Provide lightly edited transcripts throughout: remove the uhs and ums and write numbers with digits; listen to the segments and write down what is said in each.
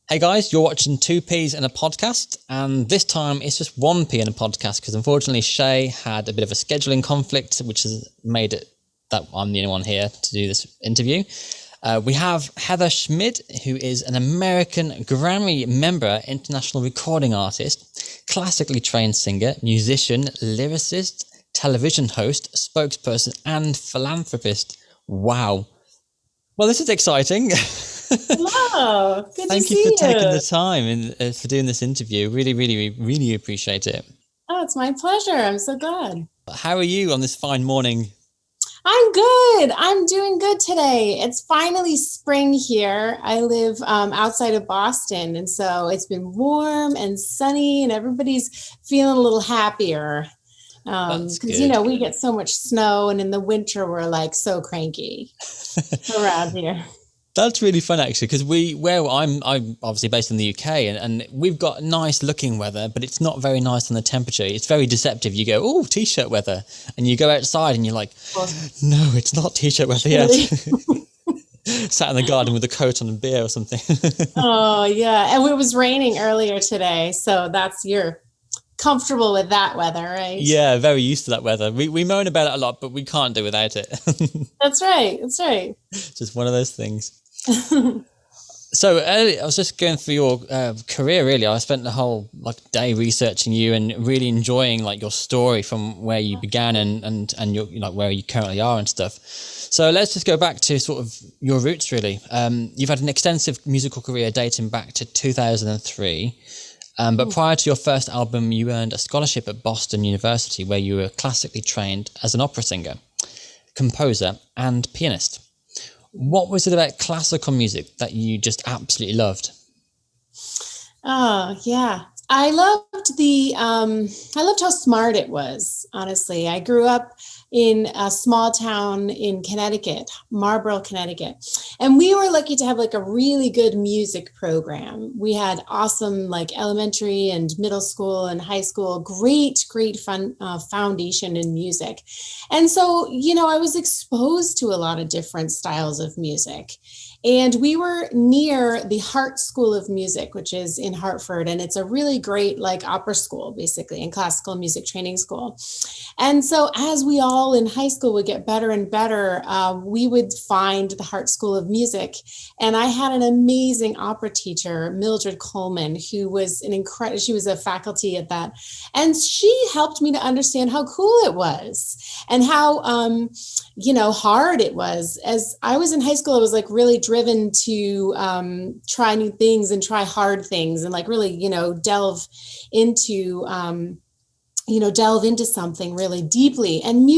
Hey guys, you're watching Two Peas in a Podcast, and this time it's just one pea in a podcast because unfortunately Shay had a bit of a scheduling conflict, which has made it that I'm the only one here to do this interview. We have Heather Schmid, who is an American Grammy member, international recording artist, classically trained singer, musician, lyricist, television host, spokesperson, and philanthropist. Wow. Well, this is exciting. Hello, good to Thank you see for taking you. the time and for doing this interview. Really, really, really appreciate it. Oh, it's my pleasure. I'm so glad. How are you on this fine morning? I'm good. I'm doing good today. It's finally spring here. I live outside of Boston, and so it's been warm and sunny, and everybody's feeling a little happier. That's Because good. we get so much snow, and in the winter we're like so cranky around here. That's really fun actually, because I'm obviously based in the UK and we've got nice looking weather, but it's not very nice on the temperature. It's very deceptive. You go, oh, t-shirt weather, and you go outside and you're like, Well, no, it's not t-shirt weather yet. really? Sat in the garden with a coat on and beer or something. Oh, yeah. And it was raining earlier today, so you're comfortable with that weather, right? Yeah, very used to that weather. We moan about it a lot, but we can't do without it. That's right. That's right. Just one of those things. So early, I was just going through your career. Really, I spent the whole day researching you and really enjoying your story from where you began and your where you currently are and stuff. So let's just go back to sort of your roots. Really, you've had an extensive musical career dating back to 2003. But prior to your first album, you earned a scholarship at Boston University, where you were classically trained as an opera singer, composer, and pianist. What was it about classical music that you just absolutely loved? Oh, yeah. I loved how smart it was, honestly. I grew up in a small town in Connecticut, Marlborough, Connecticut. And we were lucky to have a really good music program. We had awesome elementary and middle school and high school, great fun foundation in music. And so, I was exposed to a lot of different styles of music. And we were near the Hart School of Music, which is in Hartford. And it's a really great opera school, basically, and classical music training school. And so as we all in high school would get better and better, we would find the Hart School of Music. And I had an amazing opera teacher, Mildred Coleman, who was she was a faculty at that. And she helped me to understand how cool it was and how, hard it was. As I was in high school, I was really driven to try new things and try hard things and really, delve into something really deeply. And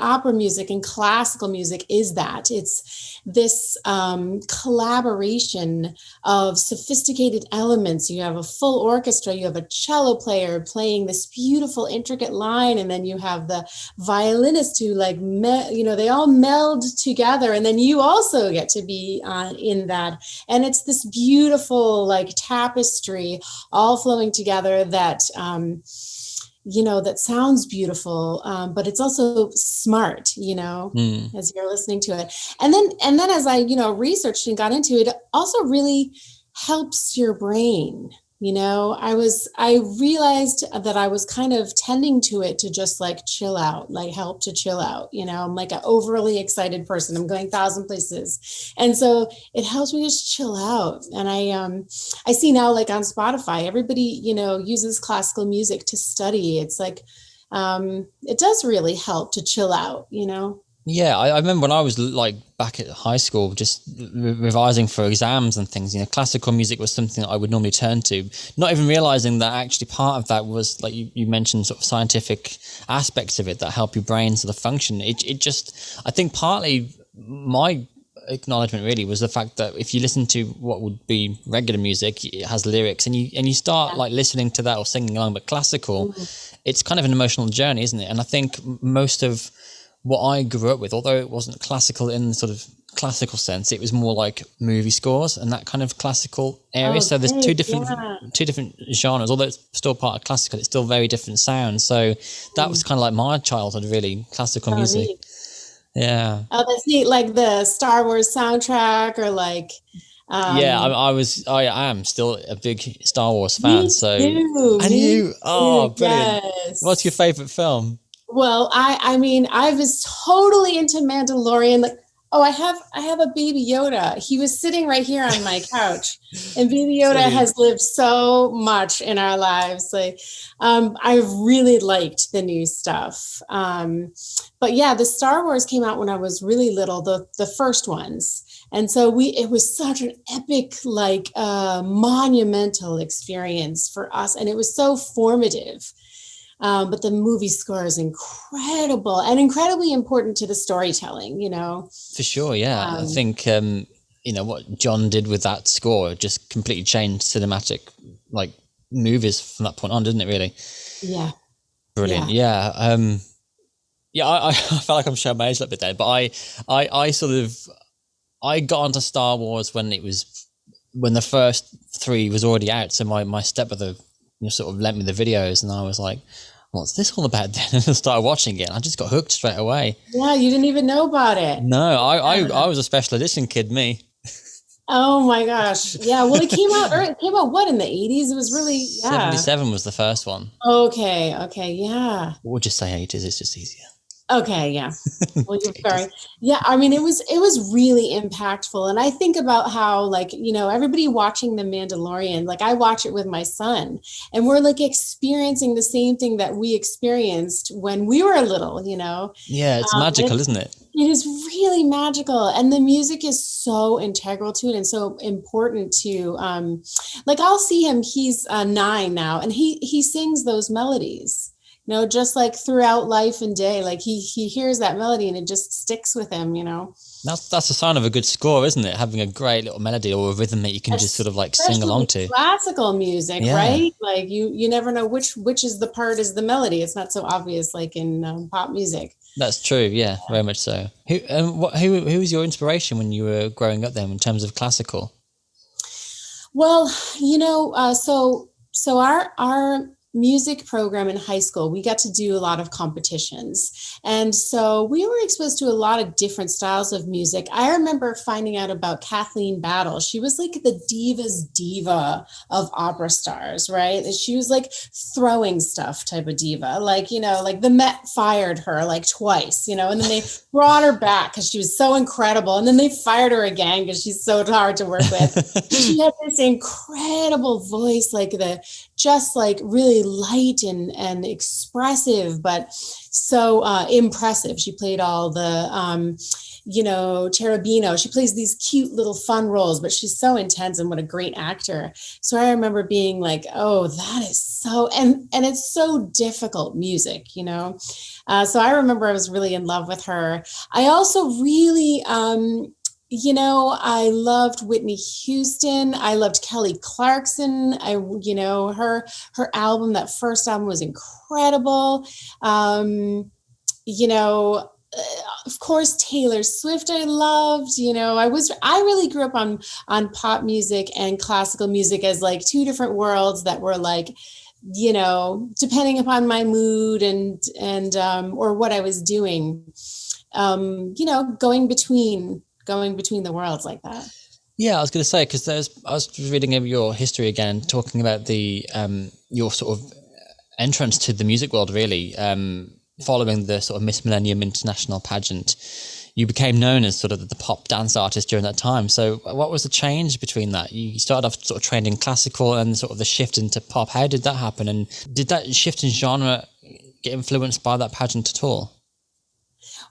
opera music and classical music is that. It's this collaboration of sophisticated elements. You have a full orchestra, you have a cello player playing this beautiful, intricate line, and then you have the violinist who they all meld together, and then you also get to be in that. And it's this beautiful tapestry all flowing together that that sounds beautiful, but it's also smart, as you're listening to it. And then as I, researched and got into it, it also really helps your brain. I realized that I was kind of tending to it to just chill out, help to chill out. I'm an overly excited person. I'm going 1,000 places. And so it helps me just chill out. And I see now on Spotify, everybody, uses classical music to study. It's it does really help to chill out. Yeah, I remember when I was back at high school, just revising for exams and things. Classical music was something that I would normally turn to, not even realizing that actually part of that was you mentioned sort of scientific aspects of it that help your brain sort of function. It just, I think partly my acknowledgement really was the fact that if you listen to what would be regular music, it has lyrics, and you start listening to that or singing along. But classical, it's kind of an emotional journey, isn't it? And I think most of what I grew up with, although it wasn't classical in the sort of classical sense, it was more like movie scores and that kind of classical area. So there's two different genres. Although it's still part of classical, it's still very different sounds. So that was kind of like my childhood, really, classical music. Neat. Yeah. Oh, that's neat. Like the Star Wars soundtrack, or Yeah, I am still a big Star Wars fan. Me So, too. and Me you, oh, too. brilliant. What's your Yes. favorite film? Well, I mean, I was totally into Mandalorian. Like, oh, I have a Baby Yoda. He was sitting right here on my couch, and Baby Yoda Brilliant. has lived so much in our lives. Like, I really liked the new stuff. But yeah, the Star Wars came out when I was really little, the first ones. And so it was such an epic, like monumental experience for us. And it was so formative. But the movie score is incredible and incredibly important to the storytelling, you know. For sure, yeah. I Um, think what John did with that score just completely changed cinematic like movies from that point on, didn't it? Really yeah, brilliant. yeah. Yeah, yeah. I felt like I'm showing my age a little bit there, but I sort of I got onto Star Wars when the first three was already out. So my stepbrother sort of lent me the videos, and I was like, what's this all about then? And I started watching it, and I just got hooked straight away. Yeah, you didn't even know about it. No, I Yeah. was a special edition kid, me. Oh my gosh. Yeah. Well, it came out what in the 80s? It was really, yeah. 77 was the first one. Okay. Okay. Yeah. We'll just say 80s, it's just easier. Okay. Yeah. Well, you're very, 80s. yeah. I mean, it was really impactful, and I think about how, like, everybody watching The Mandalorian, like, I watch it with my son, and we're like experiencing the same thing that we experienced when we were little. Yeah, it's magical, isn't it? It is really magical, and the music is so integral to it and so important to. Like, I'll see him; he's 9 now, and he sings those melodies. Just like throughout life and day, like he hears that melody and it just sticks with him. That's a sign of a good score, isn't it? Having a great little melody or a rhythm that you can just sort of like sing along Especially to. classical music, Yeah, right? Like you never know which is the part is the melody. It's not so obvious like in pop music. that's true. Yeah, very much so. Who was your inspiration when you were growing up then in terms of classical? Well, so our music program in high school, we got to do a lot of competitions, and so we were exposed to a lot of different styles of music. I remember finding out about Kathleen Battle. She was like the diva's diva of opera stars, right? And she was like throwing stuff type of diva, like the Met fired her like twice, and then they brought her back because she was so incredible, and then they fired her again because she's so hard to work with. She had this incredible voice, just like really light and expressive, but so impressive. She played all the Cherubino. She plays these cute little fun roles, but she's so intense, and what a great actor. So I remember being like, oh, that is so, and it's so difficult music. So I remember I was really in love with her. I also really I loved Whitney Houston. I loved Kelly Clarkson. Her album, that first album, was incredible. You know, of course, Taylor Swift I loved. I really grew up on pop music and classical music as like two different worlds that were like, depending upon my mood and or what I was doing, going between the worlds like that. Yeah, I was going to say, because I was reading over your history again, talking about the your sort of entrance to the music world, really, following the sort of Miss Millennium International pageant. You became known as sort of the pop dance artist during that time. So what was the change between that? You started off sort of trained in classical and sort of the shift into pop. How did that happen? And did that shift in genre get influenced by that pageant at all?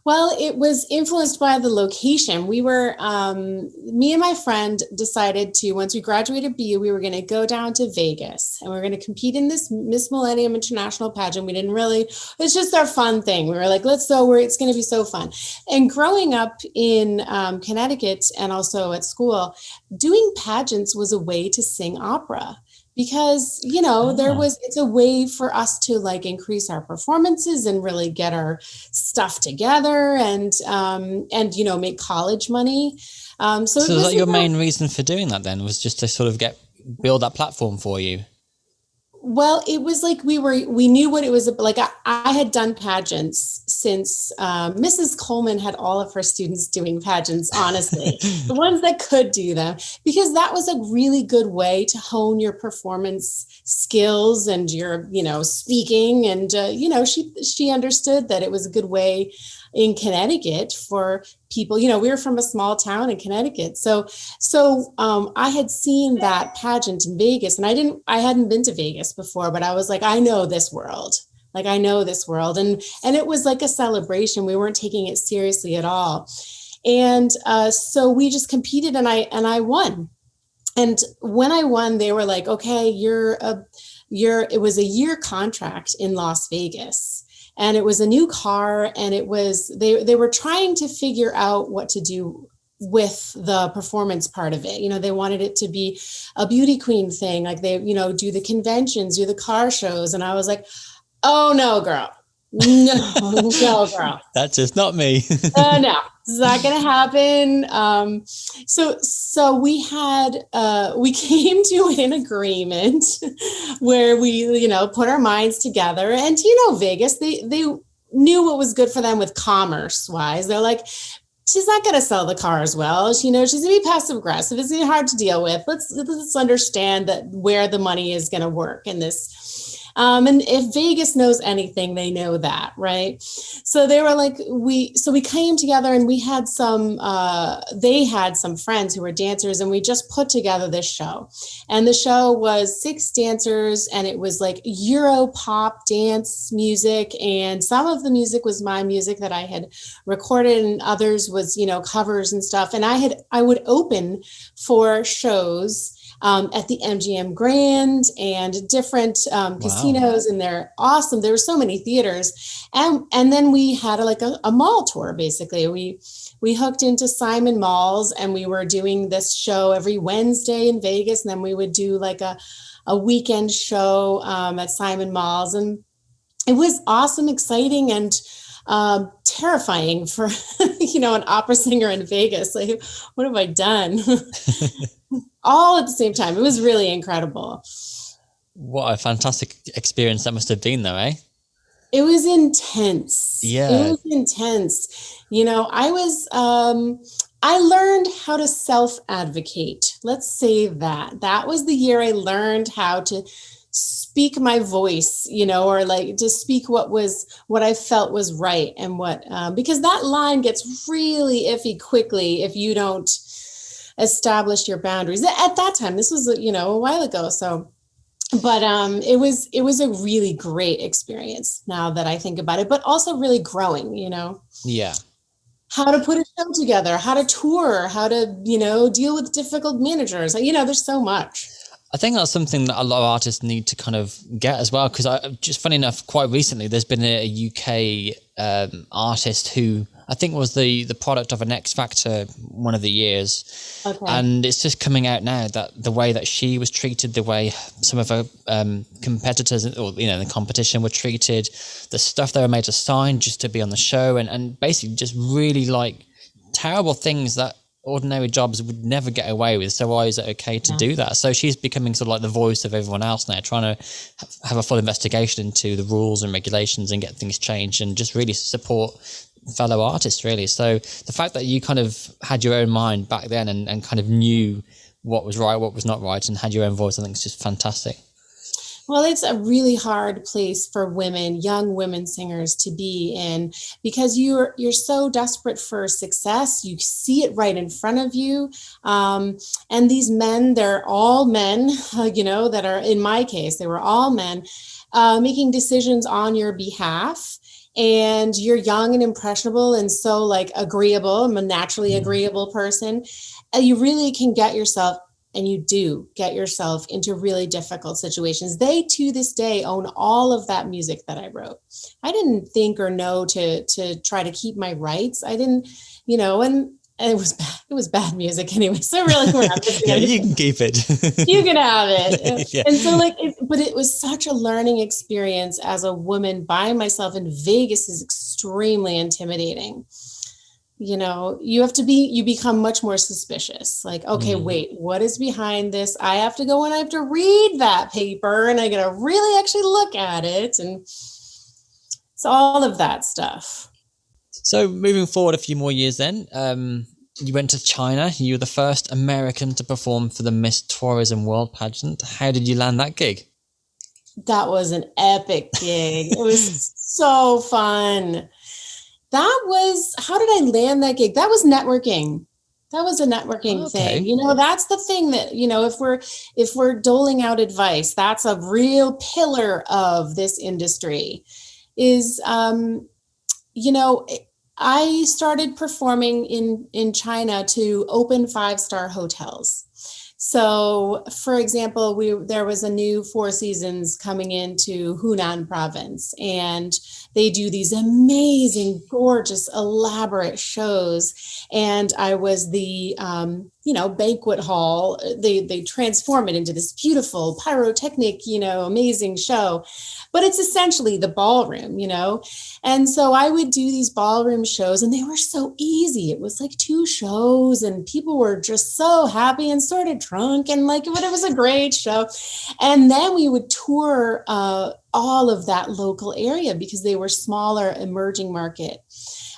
Well, it was influenced by the location. We were, me and my friend decided to, once we graduated BU, we were going to go down to Vegas and we are going to compete in this Miss Millennium International pageant. We didn't really, it's just our fun thing. We were like, it's going to be so fun. And growing up in Connecticut and also at school, doing pageants was a way to sing opera. Because it's a way for us to like increase our performances and really get our stuff together and make college money. So was that your main reason for doing that then, was just to sort of build that platform for you? Well, it was like we knew what it was like. I had done pageants since Mrs. Coleman had all of her students doing pageants, honestly, the ones that could do them, because that was a really good way to hone your performance skills and your, speaking. And, she understood that it was a good way in Connecticut for people, we were from a small town in Connecticut. So I had seen that pageant in Vegas, and I hadn't been to Vegas before, but I was like, I know this world. Like, I know this world. And it was like a celebration. We weren't taking it seriously at all. And so we just competed, and I won. And when I won, they were like, okay, it was a year contract in Las Vegas. And it was a new car, and it was, they were trying to figure out what to do with the performance part of it. They wanted it to be a beauty queen thing. Like they, do the conventions, do the car shows. And I was like, oh no, girl. No, girl. That's just not me. No, it's not going to happen. So we came to an agreement where we, put our minds together, and, Vegas, they knew what was good for them with commerce wise. They're like, she's not going to sell the car as well. She's going to be passive aggressive. It's going to be hard to deal with. Let's understand that where the money is going to work in this. And if Vegas knows anything, they know that, right? So they were like, we came together, and we had they had some friends who were dancers, and we just put together this show. And the show was 6 dancers, and it was like Euro pop dance music. And some of the music was my music that I had recorded, and others was, covers and stuff. And I would open for shows at the MGM Grand and different casinos, and they're awesome. There were so many theaters, and then we had a mall tour. Basically, we hooked into Simon Malls, and we were doing this show every Wednesday in Vegas, and then we would do like a weekend show at Simon Malls, and it was awesome, exciting, and terrifying for an opera singer in Vegas. Like, what have I done? All at the same time. It was really incredible. What a fantastic experience that must have been, though, eh? It was intense. Yeah. It was intense. I learned how to self-advocate. Let's say that. That was the year I learned how to speak my voice, or like to speak what I felt was right, and because that line gets really iffy quickly if you don't establish your boundaries. At that time, this was, a while ago. So, but it was a really great experience now that I think about it, but also really growing, Yeah. How to put a show together, how to tour, how to, deal with difficult managers. There's so much. I think that's something that a lot of artists need to kind of get as well. Because just funny enough, quite recently, there's been a UK artist who I think was the product of an X Factor one of the years. Okay. And it's just coming out now that the way that she was treated, the way some of her competitors or, the competition were treated, the stuff they were made to sign just to be on the show, and basically just really like terrible things that ordinary jobs would never get away with. So why is it okay to do that? So she's becoming sort of like the voice of everyone else now, trying to have a full investigation into the rules and regulations and get things changed, and just really support fellow artists, really. So the fact that you kind of had your own mind back then and kind of knew what was right, what was not right, and had your own voice, I think it's just fantastic. Well, it's a really hard place for women, young women singers to be in, because you're so desperate for success. You see it right in front of you. And these men, they're all men, that are, in my case, they were all men making decisions on your behalf. And you're young and impressionable and so like agreeable. I'm a naturally agreeable person. And you really can get yourself, and you do get yourself into really difficult situations. They, to this day, own all of that music that I wrote. I didn't think or know to try to keep my rights. I didn't, and it was bad music anyway. So really, yeah, you can keep it. You can have it. Yeah. And so but it was such a learning experience as a woman by myself in Vegas is extremely intimidating. you become much more suspicious. Like, okay, wait, what is behind this? I have to go and I have to read that paper and I got to really actually look at it. And it's all of that stuff. So moving forward a few more years then, you went to China. You were the first American to perform for the Miss Tourism World Pageant. How did you land that gig? That was an epic gig. It was so fun. How did I land that gig? That was networking. That was a networking thing. That's the thing that, if we're doling out advice, that's a real pillar of this industry is, I started performing in China to open 5-star hotels. So, for example, there was a new Four Seasons coming into Hunan province, and they do these amazing, gorgeous, elaborate shows. And I was the, banquet hall. They transform it into this beautiful pyrotechnic, amazing show. But it's essentially the ballroom, And so I would do these ballroom shows, and they were so easy. It was like 2 shows, and people were just so happy and sort of drunk, and but it was a great show. And then we would tour all of that local area because they were smaller, emerging market.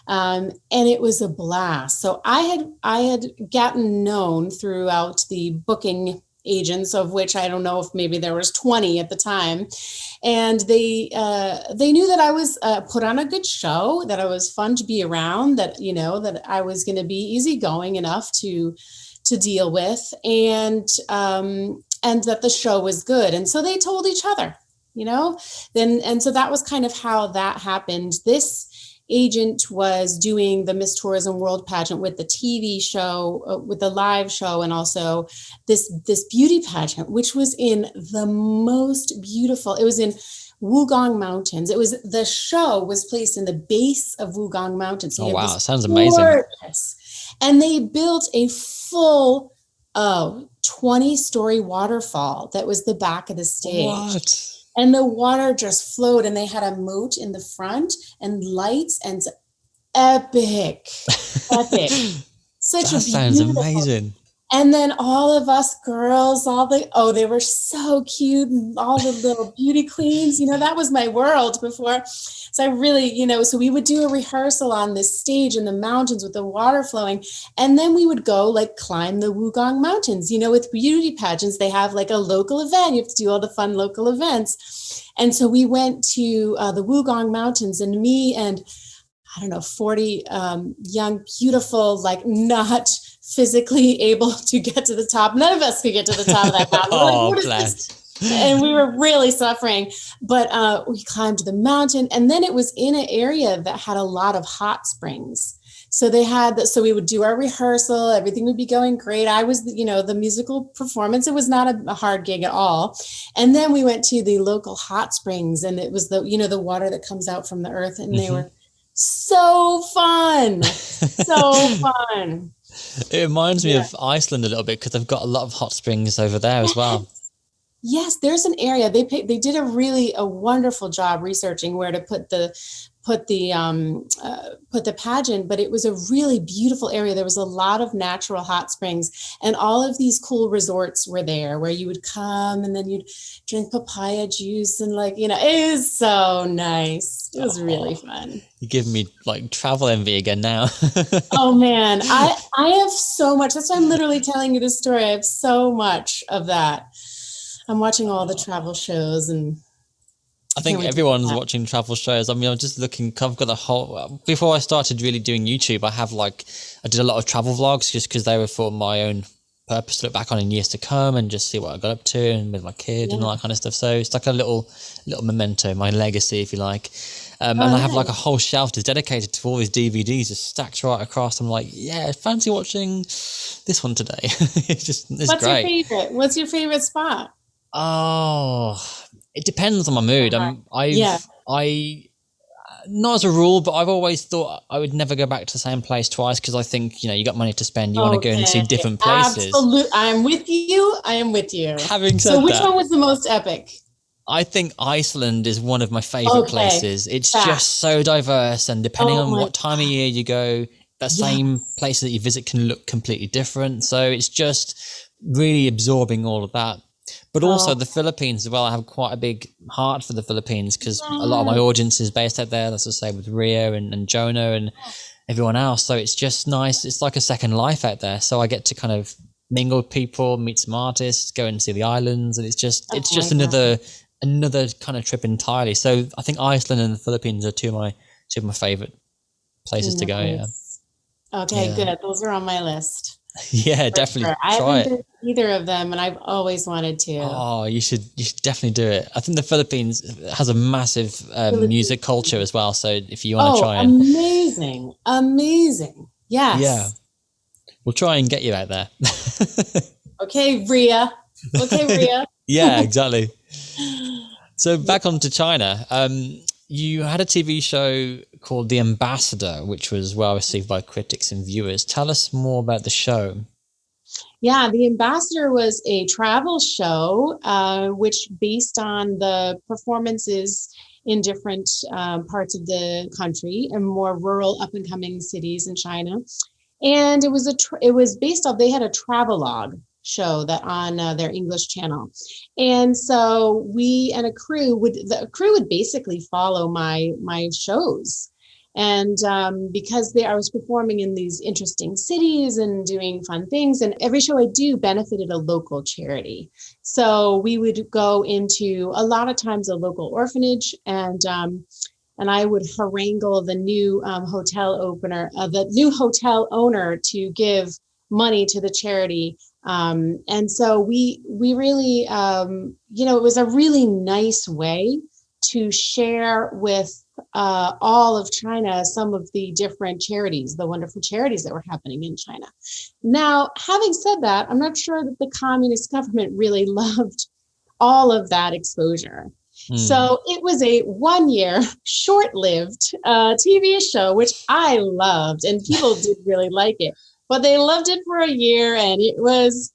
And it was a blast. So I had gotten known throughout the booking agents, of which I don't know if maybe there was 20 at the time. And they knew that I was put on a good show, that I was fun to be around, that, that I was going to be easygoing enough to deal with, and that the show was good. And so they told each other, and so that was kind of how that happened. This agent was doing the Miss Tourism World Pageant with the TV show, with the live show, and also this beauty pageant, which was in the most beautiful. It was in Wugong Mountains. The show was placed in the base of Wugong Mountains. So wow, sounds amazing. And they built a full 20-story waterfall that was the back of the stage. What? And the water just flowed, and they had a moat in the front and lights, and epic. Such that sounds amazing. And then all of us girls, they were so cute, and all the little beauty queens, that was my world before. So I really, so we would do a rehearsal on this stage in the mountains with the water flowing. And then we would go climb the Wugong Mountains. With beauty pageants, they have a local event. You have to do all the fun local events. And so we went to the Wugong Mountains, and me and 40 young, beautiful, not physically able to get to the top. None of us could get to the top of that mountain. What is this? And we were really suffering, but we climbed the mountain, and then it was in an area that had a lot of hot springs. So so we would do our rehearsal, everything would be going great. I was, the musical performance. It was not a hard gig at all. And then we went to the local hot springs, and it was the water that comes out from the earth, and they were so fun. So fun. It reminds me of Iceland a little bit, because they've got a lot of hot springs over there as well. Yes, there's an area they did a wonderful job researching where to put the pageant, but it was a really beautiful area. There was a lot of natural hot springs, and all of these cool resorts were there where you would come and then you'd drink papaya juice, and it was so nice. It was really fun. You give me travel envy again now. Oh man, I have so much. That's why I'm literally telling you this story. I have so much of that. I'm watching all the travel shows, and I think everyone's watching travel shows. I mean, I'm just looking, I've got before I started really doing YouTube, I did a lot of travel vlogs just because they were for my own purpose to look back on in years to come and just see what I got up to and with my kid and all that kind of stuff. So it's like a little memento, my legacy, if you like. And I have a whole shelf that's dedicated to all these DVDs just stacked right across. I'm like, yeah, fancy watching this one today. It's great. What's your favorite spot? Oh, it depends on my mood. Not as a rule, but I've always thought I would never go back to the same place twice, because I think, you got money to spend. You want to go and see different places. Absolutely. I am with you. Having said so which one was the most epic? I think Iceland is one of my favorite places. It's just so diverse, and depending on what time of year you go, that same place that you visit can look completely different. So it's just really absorbing all of that. But also the Philippines as well. I have quite a big heart for the Philippines because a lot of my audience is based out there. That's to say with Ria and Jonah and everyone else. So it's just nice. It's like a second life out there. So I get to kind of mingle with people, meet some artists, go and see the islands, and it's just another kind of trip entirely. So I think Iceland and the Philippines are two of my favorite places to go. Yeah. Okay, good. Those are on my list. Yeah, definitely. Sure. I haven't been to either of them, and I've always wanted to. Oh, you should definitely do it. I think the Philippines has a massive music culture as well. So if you want to try amazing. Yes. Yeah. We'll try and get you out there. Okay, Ria. Yeah, exactly. So back on to China. You had a TV show called The Ambassador, which was well received by critics and viewers. Tell us more about the show. Yeah, The Ambassador was a travel show, which based on the performances in different parts of the country and more rural up-and-coming cities in China. And it was based on, they had a travelogue show that on their English channel. And so the crew would basically follow my shows. And because I was performing in these interesting cities and doing fun things, and every show I do benefited a local charity. So we would go into a lot of times a local orphanage, and I would harangle the new hotel owner to give money to the charity. And so we really, it was a really nice way to share with all of China some of the different charities, the wonderful charities that were happening in China. Now, having said that, I'm not sure that the communist government really loved all of that exposure. So it was a 1-year, short-lived TV show, which I loved, and people did really like it. But they loved it for a year, and it was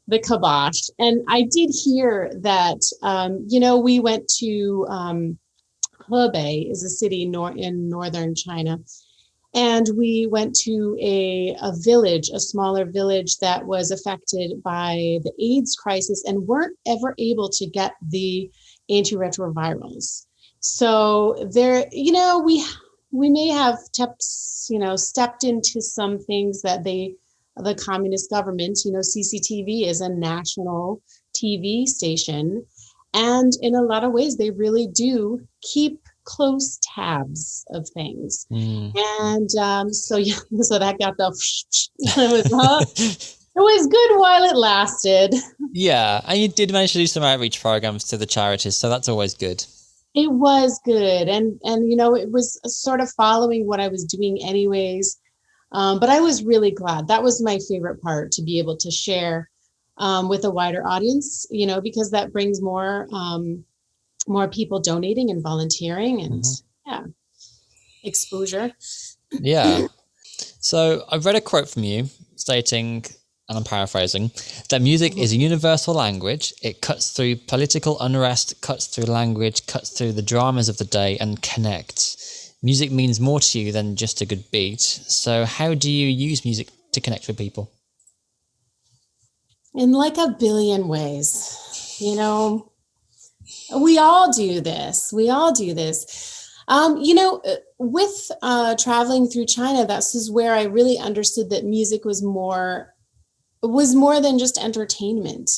the kibosh. And I did hear that, we went to Hebei, is a city in northern China, and we went to a village, a smaller village that was affected by the AIDS crisis and weren't ever able to get the antiretrovirals. So there, we may have stepped into some things that the communist government, CCTV is a national TV station. And in a lot of ways, they really do keep close tabs of things. And so that got it was good while it lasted. Yeah, and you did manage to do some outreach programs to the charities, so that's always good. It was good, and it was sort of following what I was doing anyways. But I was really glad. That was my favorite part, to be able to share with a wider audience, because that brings more people donating and volunteering and exposure. Yeah. So I've read a quote from you stating, and I'm paraphrasing, that music is a universal language. It cuts through political unrest, cuts through language, cuts through the dramas of the day, and connects. Music means more to you than just a good beat. So how do you use music to connect with people? In like a billion ways. We all do this. With traveling through China, this is where I really understood that music was more than just entertainment.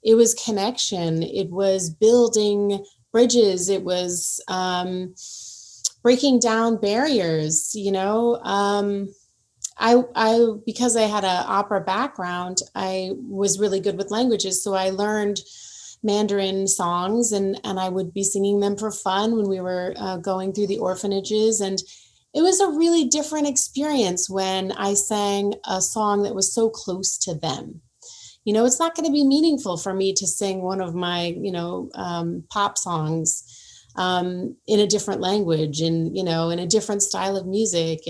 It was connection. It was building bridges. It was breaking down barriers. Because I had an opera background, I was really good with languages. So I learned Mandarin songs, and I would be singing them for fun when we were going through the orphanages. And it was a really different experience when I sang a song that was so close to them. It's not going to be meaningful for me to sing one of my, pop songs in a different language and, in a different style of music.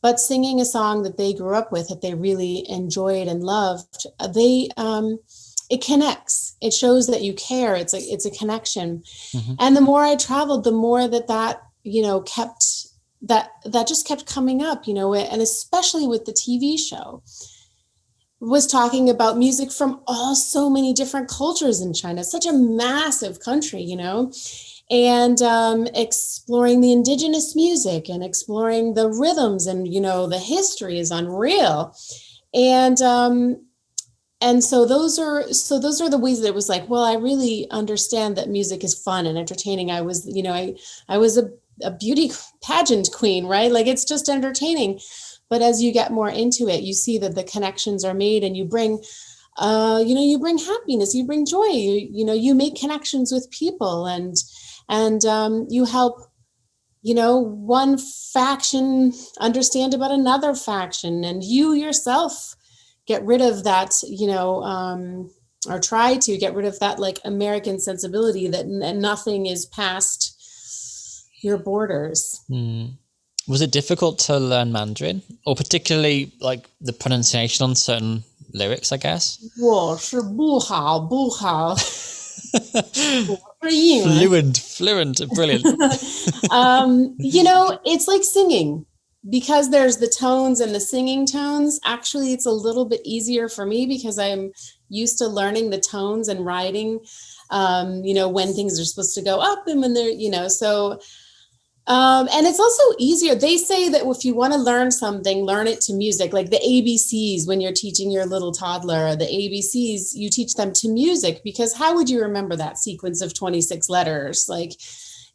But singing a song that they grew up with, that they really enjoyed and loved, it connects. It shows that you care. It's a connection. And the more I traveled, the more that kept that just kept coming up, you know, and especially with the TV show, was talking about music from so many different cultures in China. It's such a massive country, you know, and exploring the indigenous music and exploring the rhythms, and, you know, the history is unreal. And so those are the ways that it was like, well, I really understand that music is fun and entertaining. I was, you know, I was a beauty pageant queen, right? Like, it's just entertaining. But as you get more into it, you see that the connections are made, and you bring, you know, you bring happiness, you bring joy, you know, you make connections with people, and you help, you know, one faction understand about another faction, and you yourself get rid of that, you know, or try to get rid of that, like, American sensibility that nothing is past your borders. Mm. Was it difficult to learn Mandarin, or particularly like the pronunciation on certain lyrics, I guess? 我是不好不好 Fluent, brilliant. You know, it's like singing, because there's the tones and the singing tones. Actually, it's a little bit easier for me because I'm used to learning the tones and writing, you know, when things are supposed to go up and when they're, you know, so. And it's also easier. They say that if you want to learn something, learn it to music, like the ABCs. When you're teaching your little toddler the ABCs, you teach them to music, because how would you remember that sequence of 26 letters? Like,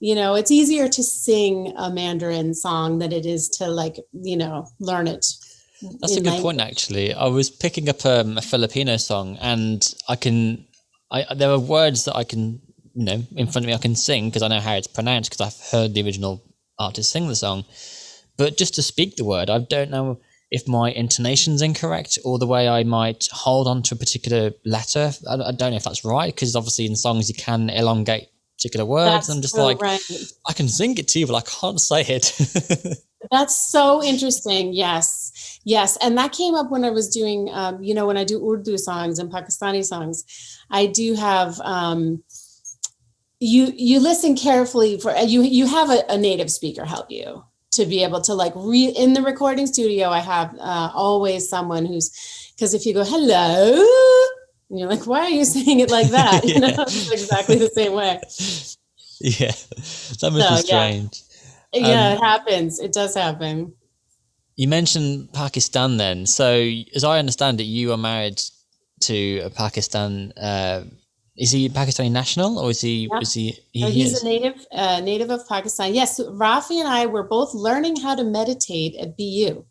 you know, it's easier to sing a Mandarin song than it is to, like, you know, learn it. That's a good point, actually. I was picking up a Filipino song, and there are words that I can, you know, in front of me, I can sing because I know how it's pronounced, because I've heard the original artist sing the song. But just to speak the word, I don't know if my intonation's incorrect, or the way I might hold on to a particular letter. I don't know if that's right, because obviously in songs you can elongate particular words. I'm just so like, right. I can sing it to you, but I can't say it. That's so interesting. Yes. Yes. And that came up when I was doing, you know, when I do Urdu songs and Pakistani songs, I do have, you listen carefully for, you have a native speaker help you to be able to, like, in the recording studio. I have always someone who's, because if you go, hello, and you're like, why are you saying it like that? You know, it's exactly the same way. Yeah. That must be strange. Yeah, it happens. It does happen. You mentioned Pakistan then. So as I understand it, you are married to a Pakistan, is he Pakistani national, or is he? Yeah. He's a native of Pakistan. Yes, Rafi and I were both learning how to meditate at BU.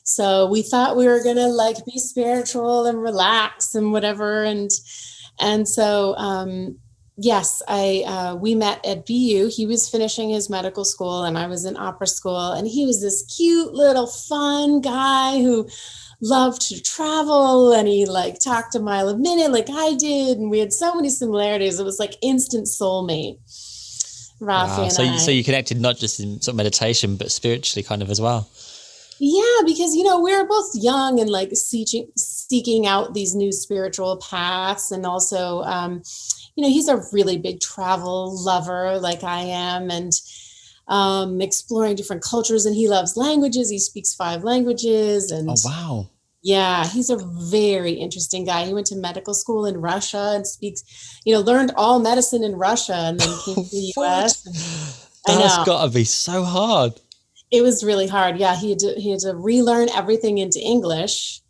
So we thought we were gonna, like, be spiritual and relax and whatever, and so yes, we met at BU. He was finishing his medical school, and I was in opera school, and he was this cute little fun guy who loved to travel, and he, like, talked a mile a minute like I did, and we had so many similarities. It was like instant soulmate. Rafi and I. So you connected not just in sort of meditation, but spiritually kind of as well. Yeah, because, you know, we were both young and, like, seeking out these new spiritual paths, and also, you know, he's a really big travel lover like I am, and exploring different cultures, and he loves languages. He speaks 5 languages. And oh, wow. Yeah, he's a very interesting guy. He went to medical school in Russia and speaks, you know, learned all medicine in Russia, and then came to the US. That's got to be so hard. It was really hard. Yeah, he had to relearn everything into English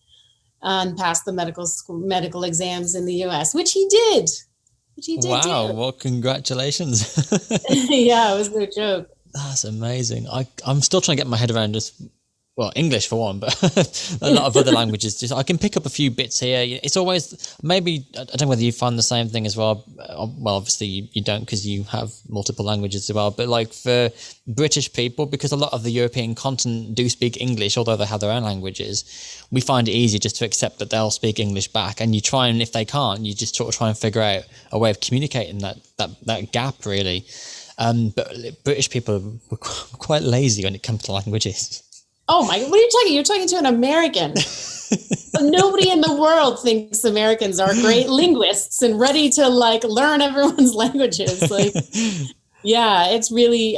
and pass the medical exams in the US, which he did. Wow, well, congratulations. Yeah, it was no joke. That's amazing. I'm still trying to get my head around just, well, English for one, but a lot of other languages. Just I can pick up a few bits here. It's always, maybe, I don't know whether you find the same thing as well. Well, obviously you don't, because you have multiple languages as well. But like for British people, because a lot of the European continent do speak English, although they have their own languages, we find it easy just to accept that they'll speak English back. And you try, and if they can't, you just sort of try and figure out a way of communicating that gap, really. But British people were quite lazy when it comes to languages. Oh my, what are you talking? You're talking to an American. Nobody in the world thinks Americans are great linguists and ready to, like, learn everyone's languages. Like, yeah, it's really,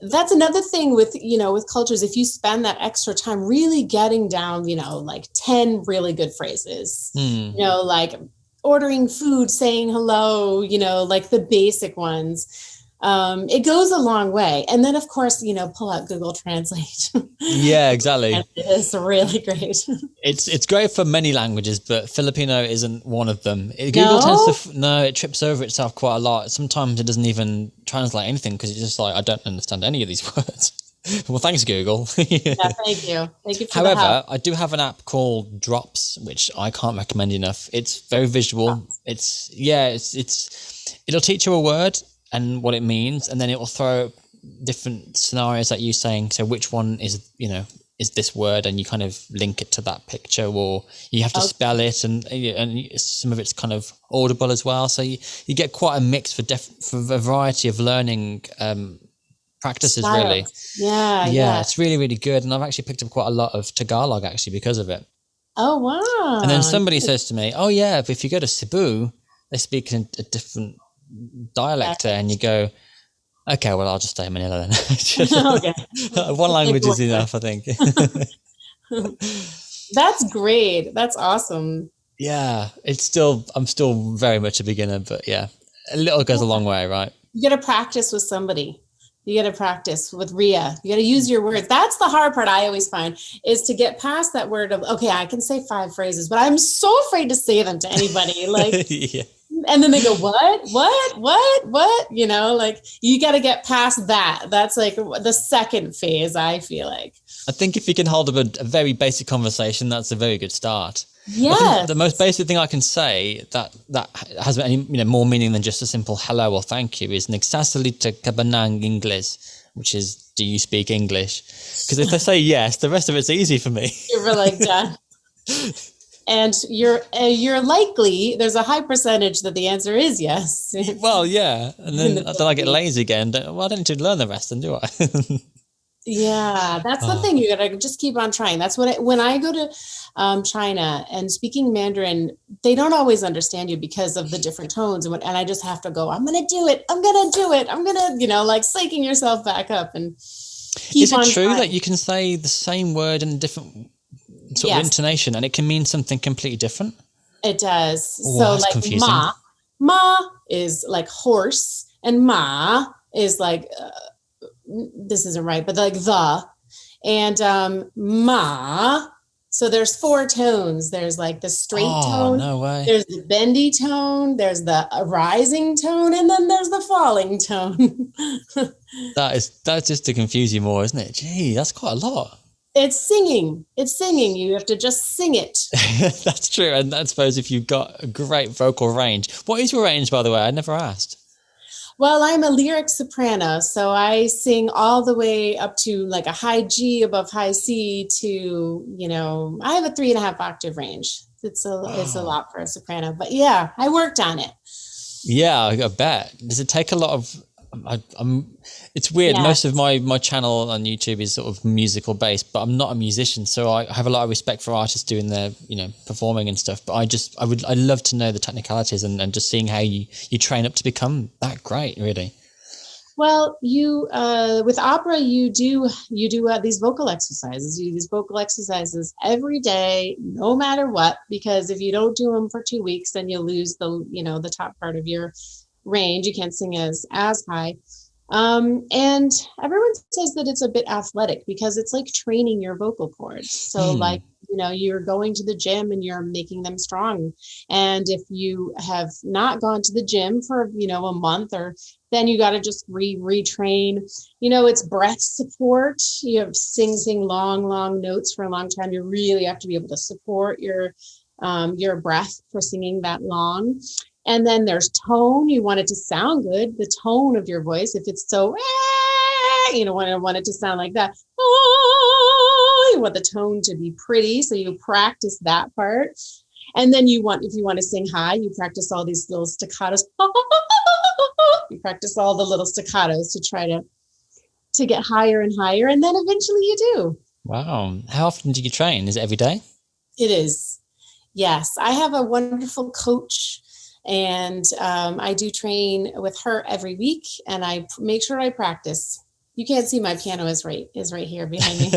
that's another thing with, with cultures. If you spend that extra time really getting down, like 10 really good phrases, like ordering food, saying hello, like the basic ones, it goes a long way. And then of course, pull out Google Translate. Yeah, exactly. It's really great. It's great for many languages, but Filipino isn't one of them. Google No? tends to it trips over itself quite a lot. Sometimes it doesn't even translate anything because it's just like, I don't understand any of these words. Well, thanks, Google. Yeah, thank you. Thank you for the However, help. I do have an app called Drops, which I can't recommend enough. It's very visual. It's it'll teach you a word and what it means, and then it will throw different scenarios at you saying, so which one is this word, and you kind of link it to that picture, or you have to spell it, and some of it's kind of audible as well. So you get quite a mix for a variety of learning practices, Styles. really. Yeah. It's really, really good. And I've actually picked up quite a lot of Tagalog actually because of it. Oh, wow. And then somebody says to me, oh yeah, but if you go to Cebu, they speak in a different dialect there, and you go, okay, well, I'll just stay in Manila then. Okay. One language is enough, I think. That's great. That's awesome. Yeah, I'm still very much a beginner, but yeah, a little goes a long way, right? You got to practice with somebody. You got to practice with Ria. You got to use your words. That's the hard part I always find, is to get past that word of, okay, I can say 5 phrases, but I'm so afraid to say them to anybody. Like, Yeah. And then they go, what? Like you got to get past that. That's like the second phase, I feel like. I think if you can hold up a very basic conversation, that's a very good start. Yeah. The most basic thing I can say that has any more meaning than just a simple hello or thank you is nagsasalita ka ba ng Ingles, which is, do you speak English? Because if they say yes, the rest of it's easy for me. You're like done. And you're likely, there's a high percentage that the answer is yes. Well, yeah. And then I get lazy again. I don't need to learn the rest then, do I? Yeah, that's the thing. You gotta just keep on trying. That's what when I go to China and speaking Mandarin, they don't always understand you because of the different tones. And I just have to go, I'm going to do it. I'm going to do it. I'm going to, like psyching yourself back up and keep on. Is it true that you can say the same word in a different sort of intonation and it can mean something completely different? It does. Oh, so that's like confusing. ma is like horse, and ma is like, this isn't right, but like the, and ma. So there's 4 tones. There's like the straight tone. No way. There's the bendy tone. There's the rising tone, and then there's the falling tone. That's just to confuse you more, isn't it? Gee, that's quite a lot. It's singing. You have to just sing it. That's true. And I suppose if you've got a great vocal range. What is your range, by the way? I never asked. Well, I'm a lyric soprano, so I sing all the way up to like a high G above high C to, I have a 3.5 octave range. It's a lot for a soprano, but yeah, I worked on it. Yeah, I bet. Does it take a lot of, it's weird. Yeah. Most of my channel on YouTube is sort of musical based, but I'm not a musician. So I have a lot of respect for artists doing their, performing and stuff. But I'd love to know the technicalities and just seeing how you train up to become that great, really. Well, you, with opera, you do these vocal exercises. You do these vocal exercises every day, no matter what, because if you don't do them for 2 weeks, then you lose the top part of your range. You can't sing as high. And everyone says that it's a bit athletic because it's like training your vocal cords. So like, you're going to the gym and you're making them strong. And if you have not gone to the gym for, a month, or then you got to just retrain, it's breath support. You have sing long notes for a long time. You really have to be able to support your breath for singing that long. And then there's tone. You want it to sound good. The tone of your voice. If it's so, want it to sound like that. You want the tone to be pretty. So you practice that part. And then if you want to sing high, you practice all these little staccatos. You practice all the little staccatos to try to get higher and higher. And then eventually you do. Wow. How often do you train? Is it every day? It is. Yes. I have a wonderful coach. And I do train with her every week, and I make sure I practice. You can't see my piano is right here behind me.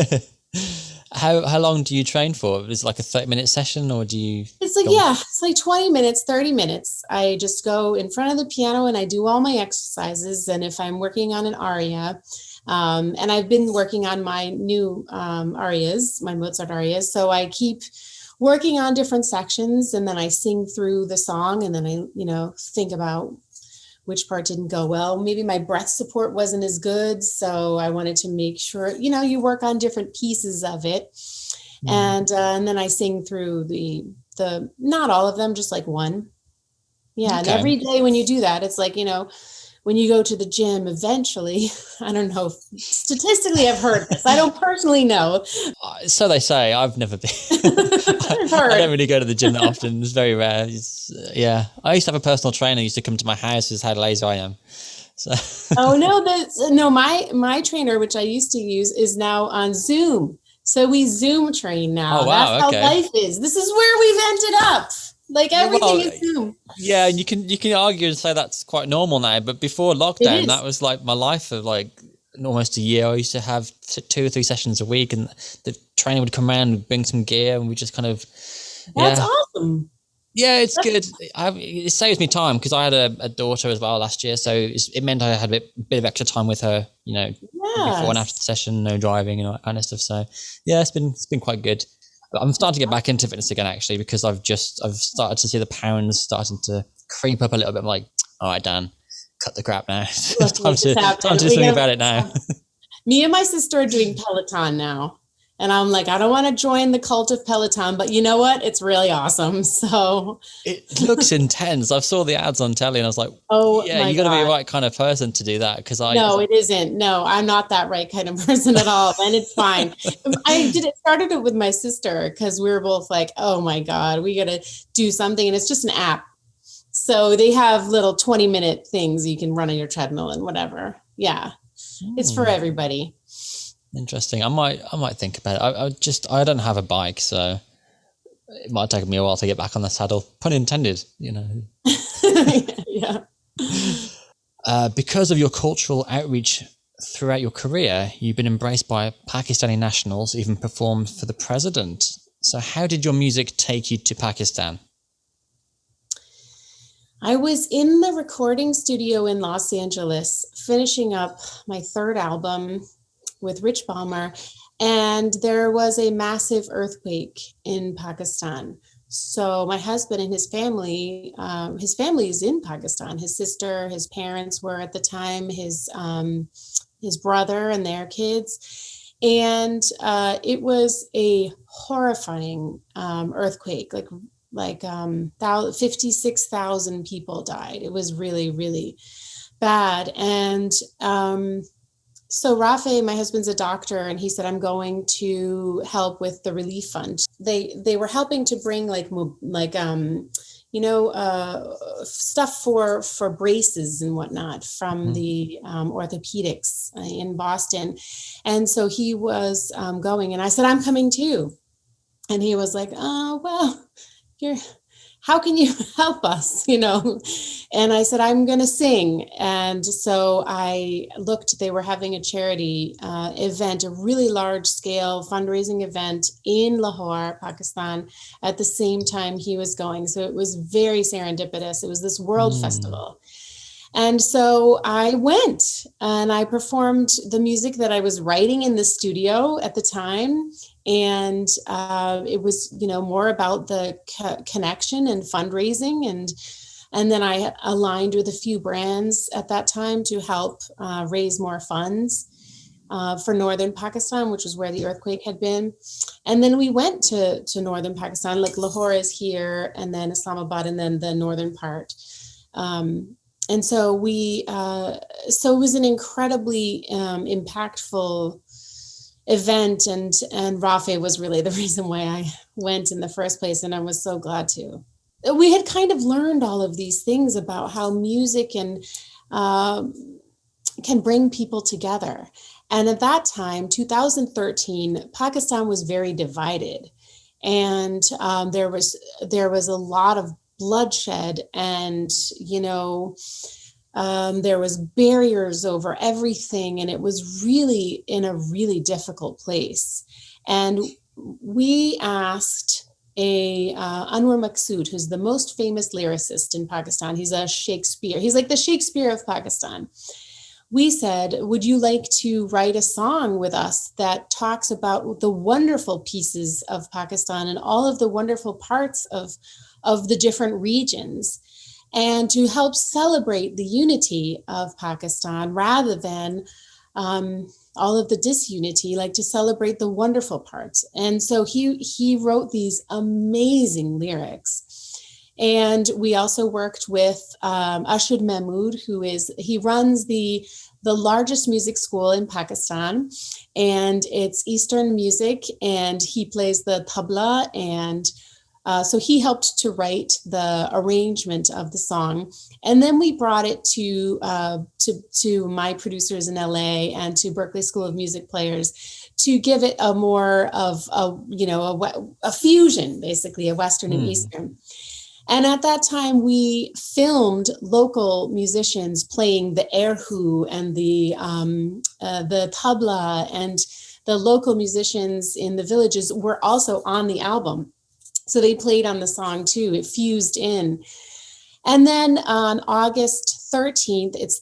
How long do you train for? Is it like a 30-minute session, or do you? It's like, yeah, it's like 20 minutes, 30 minutes. I just go in front of the piano and I do all my exercises. And if I'm working on an aria, and I've been working on my new arias, my Mozart arias. So I keep working on different sections, and then I sing through the song, and then I, think about which part didn't go well. Maybe my breath support wasn't as good. So I wanted to make sure, you work on different pieces of it. And then I sing through the not all of them, just like one. Yeah. Okay. And every day when you do that, it's like, when you go to the gym, eventually, I don't know, statistically I've heard this. I don't personally know. So they say. I've never been. I don't really go to the gym that often. It's very rare. Yeah. I used to have a personal trainer who used to come to my house, who's how lazy I am. So. Oh, no, my trainer, which I used to use, is now on Zoom. So we Zoom train now. Oh, wow. That's how life is. This is where we've ended up. Like everything is Zoom. Yeah, and you can argue and say that's quite normal now, but before lockdown, that was like my life of like almost a year. I used to have 2 or 3 sessions a week, and the trainer would come around and bring some gear, and we just kind of. That's awesome. Yeah, it's good. It saves me time because I had a daughter as well last year, so it meant I had a bit of extra time with her, before and after the session, no driving and all that kind of stuff. So yeah, it's been quite good. But I'm starting to get back into fitness again, actually, because I've started to see the pounds starting to creep up a little bit. I'm like, all right, Dan, cut the crap now. It's time to do something about it now. Me and my sister are doing Peloton now. And I'm like, I don't want to join the cult of Peloton, but you know what? It's really awesome. So it looks intense. I saw the ads on telly and I was like, oh yeah, you got to be the right kind of person to do that. No, it isn't. No, I'm not that right kind of person at all. And it's fine. Started it with my sister because we were both like, oh my God, we got to do something. And it's just an app. So they have little 20-minute things you can run on your treadmill and whatever. Yeah. It's for everybody. Interesting. I might think about it. I don't have a bike, so it might take me a while to get back on the saddle. Pun intended, Yeah. Because of your cultural outreach throughout your career, you've been embraced by Pakistani nationals, even performed for the president. So how did your music take you to Pakistan? I was in the recording studio in Los Angeles, finishing up my 3rd album with Rich Balmer, and there was a massive earthquake in Pakistan. So my husband and his family is in Pakistan. His sister, his parents were at the time, his brother and their kids. And it was a horrifying earthquake, like 56,000 people died. It was really, really bad. And so Rafe, my husband's a doctor, and he said, I'm going to help with the relief fund. They were helping to bring stuff for braces and whatnot from the orthopedics in Boston. And so he was going, and I said, I'm coming too. And he was like, oh, well, how can you help us? And I said, I'm going to sing. And so I looked, they were having a charity event, a really large scale fundraising event in Lahore, Pakistan, at the same time he was going. So it was very serendipitous. It was this world festival. And so I went and I performed the music that I was writing in the studio at the time. And it was, more about the connection and fundraising. And then I aligned with a few brands at that time to help raise more funds for northern Pakistan, which is where the earthquake had been. And then we went to northern Pakistan, like Lahore is here, and then Islamabad, and then the northern part. And so so it was an incredibly impactful event, and Rafe was really the reason why I went in the first place, and I was so glad to. We had kind of learned all of these things about how music can bring people together. And at that time, 2013, Pakistan was very divided, and there was a lot of bloodshed and There was barriers over everything, and it was really in a really difficult place. And we asked Anwar Maqsood, who's the most famous lyricist in Pakistan. He's like the Shakespeare of Pakistan. We said, would you like to write a song with us that talks about the wonderful pieces of Pakistan and all of the wonderful parts of the different regions, and to help celebrate the unity of Pakistan rather than all of the disunity, like to celebrate the wonderful parts. And so he wrote these amazing lyrics. And we also worked with Ashud Mahmood, he runs the largest music school in Pakistan, and it's Eastern music, and he plays the tabla, and so he helped to write the arrangement of the song. And then we brought it to my producers in LA and to Berklee School of Music players to give it a more of a fusion, basically a Western and Eastern. And at that time, we filmed local musicians playing the erhu and the tabla, and the local musicians in the villages were also on the album. So they played on the song too. It fused in. And then on August 13th, it's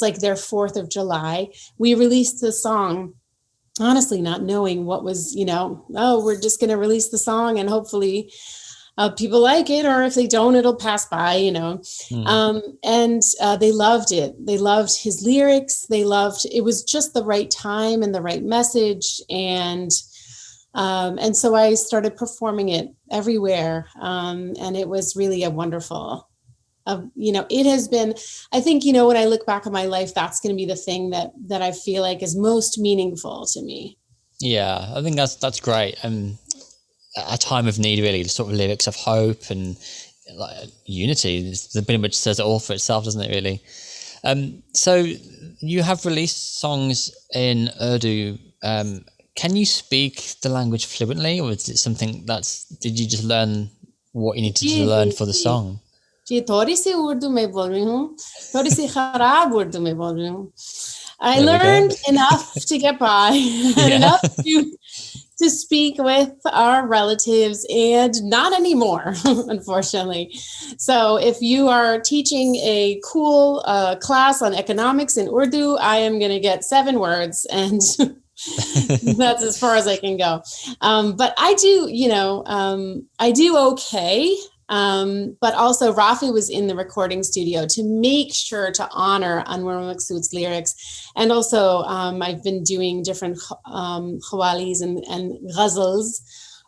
like their 4th of July, we released the song, honestly not knowing what was, we're just going to release the song and hopefully people like it, or if they don't, it'll pass by, and they loved it. They loved his lyrics. It was just the right time and the right message. And so I started performing it everywhere. And it was really a wonderful, it has been, I think, when I look back on my life, that's going to be the thing that I feel like is most meaningful to me. Yeah, I think that's great. A time of need, really, the sort of lyrics of hope and like unity. It pretty much says it all for itself, doesn't it, really? So you have released songs in Urdu. Can you speak the language fluently, or is it something did you just learn what you needed to learn for the song? जी थोड़ी सी उर्दू में बोल रही हूँ, थोड़ी सी खराब उर्दू में बोल रही हूँ. I learned enough to get by, enough to speak with our relatives, and not anymore, unfortunately. So if you are teaching a cool class on economics in Urdu, I am going to get 7 words, and that's as far as I can go. But I do, I do okay. But also Rafi was in the recording studio to make sure to honor Anwar Maqsood's lyrics. And also I've been doing different khawalis and ghazals,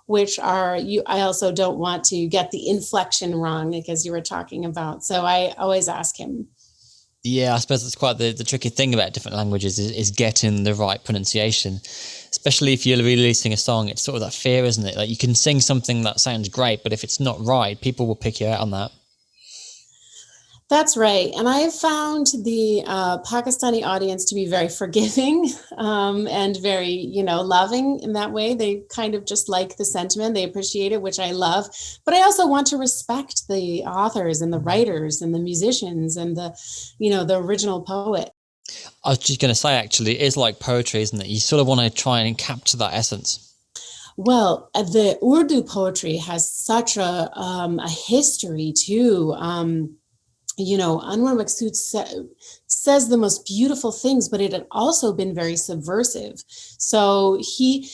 which I also don't want to get the inflection wrong, because you were talking about. So I always ask him. Yeah, I suppose that's quite the tricky thing about different languages is getting the right pronunciation. Especially if you're releasing a song, it's sort of that fear, isn't it? Like, you can sing something that sounds great, but if it's not right, people will pick you out on that. That's right. And I have found the Pakistani audience to be very forgiving and very, loving in that way. They kind of just like the sentiment. They appreciate it, which I love. But I also want to respect the authors and the writers and the musicians and the original poet. I was just going to say, actually, it is like poetry, isn't it? You sort of want to try and capture that essence. Well, the Urdu poetry has such a history too. Anwar Maqsood says the most beautiful things, but it had also been very subversive. So he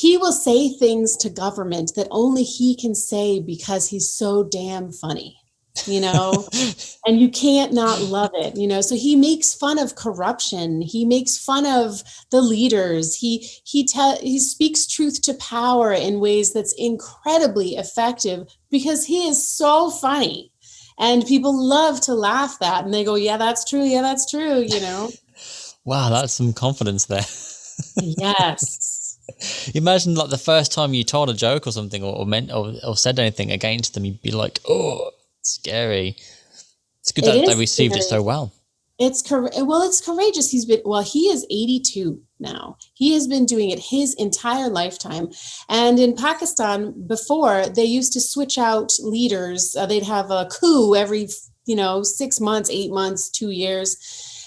will say things to government that only he can say because he's so damn funny. And you can't not love it, so he makes fun of corruption. He makes fun of the leaders. He speaks truth to power in ways that's incredibly effective because he is so funny, and people love to laugh that, and they go, yeah, that's true. Yeah, that's true. Wow. That's some confidence there. Yes. Imagine like the first time you told a joke or something or said anything against them, you'd be like, oh, scary. It's good that they received it so well. It's courageous. He is 82 now. He has been doing it his entire lifetime. And in Pakistan before, they used to switch out leaders. They'd have a coup every 6 months, 8 months, 2 years.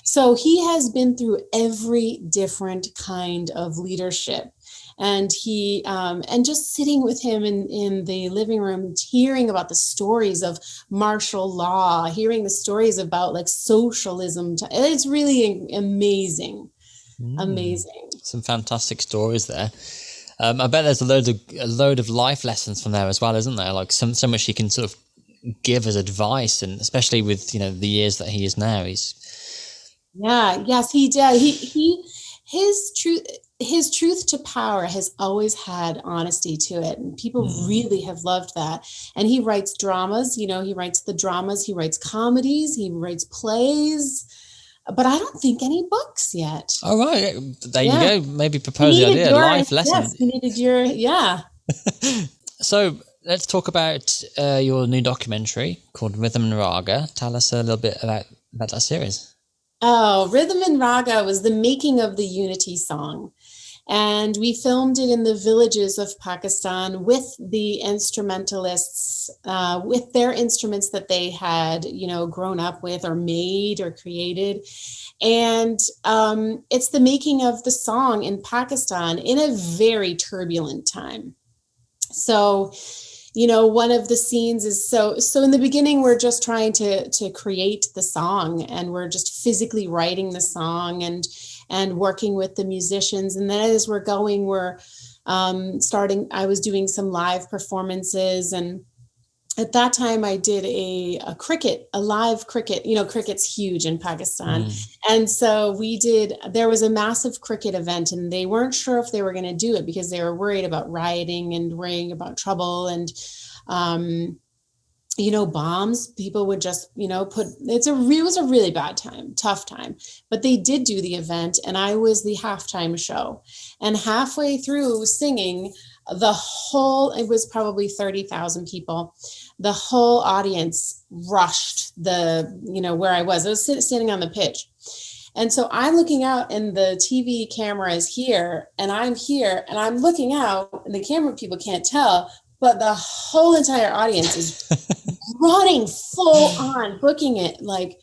So he has been through every different kind of leadership. And and just sitting with him in the living room, hearing about the stories of martial law, hearing the stories about like socialism, it's really amazing. Amazing. Some fantastic stories there. I bet there's a load of life lessons from there as well, isn't there? Like so much he can sort of give as advice, and especially with the years that he is now. Yes, he did. His truth to power has always had honesty to it, and people really have loved that. And he writes dramas. He writes the dramas. He writes comedies. He writes plays. But I don't think any books yet. All right, there you go. Maybe propose the idea. Life lesson. Yes, he needed your So let's talk about your new documentary called Rhythm and Raga. Tell us a little bit about that series. Oh, Rhythm and Raga was the making of the Unity song. And we filmed it in the villages of Pakistan with the instrumentalists, with their instruments that they had, grown up with or made or created. And it's the making of the song in Pakistan in a very turbulent time. So, one of the scenes is so in the beginning, we're just trying to create the song, and we're just physically writing the song and working with the musicians. And then as we're going, we're I was doing some live performances. And at that time I did a live cricket, cricket's huge in Pakistan. And so there was a massive cricket event, and they weren't sure if they were going to do it because they were worried about rioting and worrying about trouble. And, bombs, people would just, it was a really bad time, tough time, but they did do the event, and I was the halftime show. And halfway through singing, it was probably 30,000 people. The whole audience rushed where I was standing on the pitch. And so I'm looking out, and the TV camera is here, and I'm here, and I'm looking out, and the camera people can't tell, but the whole entire audience is running full on, booking it like,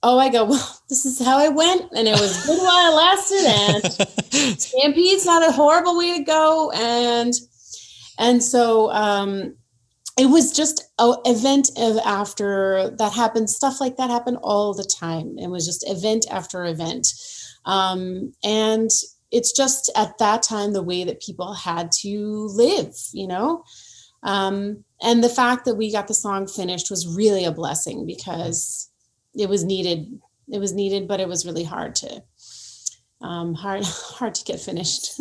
oh, I go, well, this is how I went, and it was good while it lasted, and Stampede's not a horrible way to go. And so it was just an event after that happened. Stuff like that happened all the time. It was just event after event. And it's just at that time, the way that people had to live, and the fact that we got the song finished was really a blessing, because it was needed, but it was really hard to get finished.